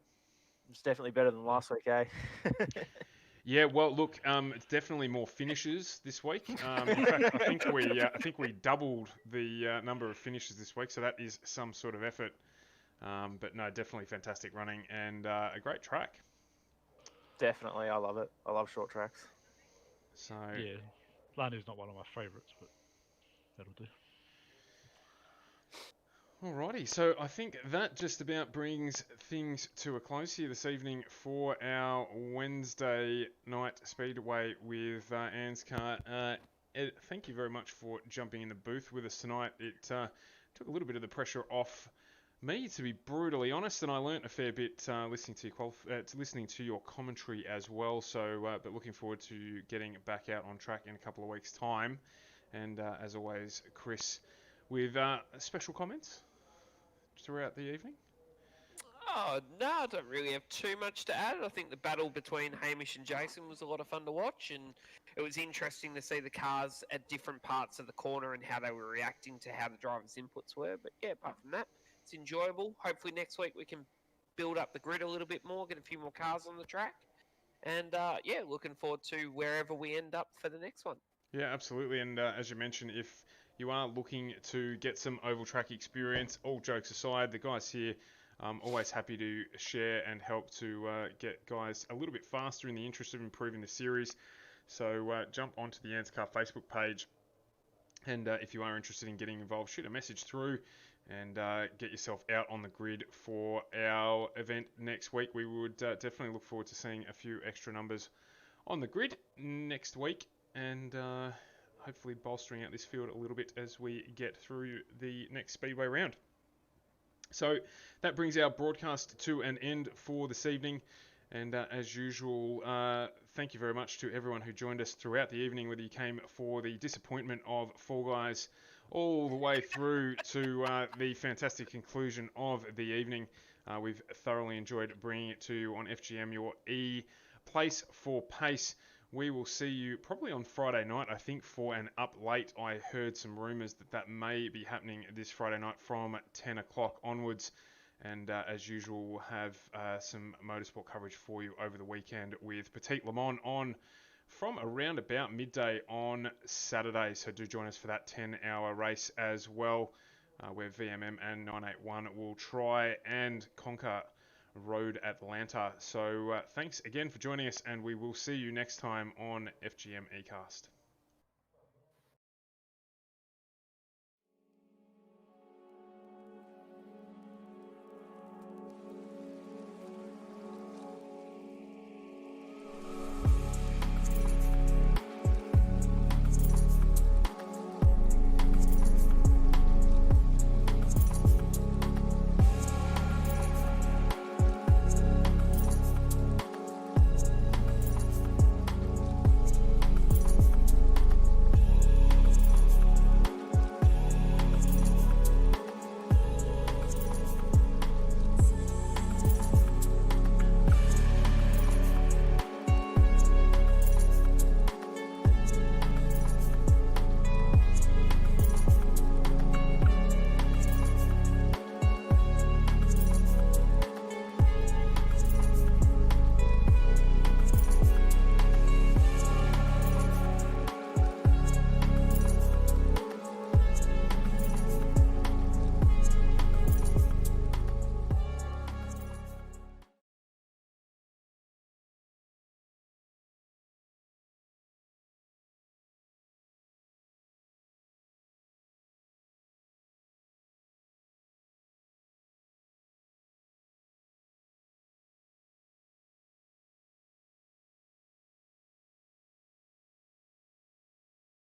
It's definitely better than last week, eh? Yeah, well, look, it's definitely more finishes this week. In fact, I think we doubled the number of finishes this week, so that is some sort of effort. But no, definitely fantastic running and a great track. Definitely, I love it. I love short tracks. So Yeah, Lanier's not one of my favourites, but that'll do. alrighty, so I think that just about brings things to a close here this evening for our Wednesday night Speedway with ANZCAR. Ed, thank you very much for jumping in the booth with us tonight. It took a little bit of the pressure off me, to be brutally honest, and I learnt a fair bit listening to your commentary as well. So, but looking forward to getting back out on track in a couple of weeks' time. And as always, Chris, with special comments throughout the evening. Oh, no, I don't really have too much to add. I think the battle between Hamish and Jason was a lot of fun to watch, and it was interesting to see the cars at different parts of the corner and how they were reacting to how the drivers' inputs were. But yeah, apart from that, it's enjoyable. Hopefully next week we can build up the grid a little bit more, get a few more cars on the track, and yeah, looking forward to wherever we end up for the next one. Yeah, absolutely. And as you mentioned, if you are looking to get some oval track experience, all jokes aside, the guys here always happy to share and help to get guys a little bit faster in the interest of improving the series. So jump onto the ANZCAR Facebook page, and if you are interested in getting involved, shoot a message through and get yourself out on the grid for our event next week. We would definitely look forward to seeing a few extra numbers on the grid next week, and hopefully bolstering out this field a little bit as we get through the next Speedway round. So that brings our broadcast to an end for this evening. And as usual, thank you very much to everyone who joined us throughout the evening, whether you came for the disappointment of Fall Guys all the way through to the fantastic conclusion of the evening. We've thoroughly enjoyed bringing it to you on FGM, your place for pace. We will see you probably on Friday night, I think, for an up late. I heard some rumours that may be happening this Friday night from 10 o'clock onwards. And as usual, we'll have some motorsport coverage for you over the weekend with Petit Le Mans on from around about midday on Saturday. So do join us for that 10-hour race as well, where VMM and 981 will try and conquer Road Atlanta. So thanks again for joining us, and we will see you next time on FGM eCast.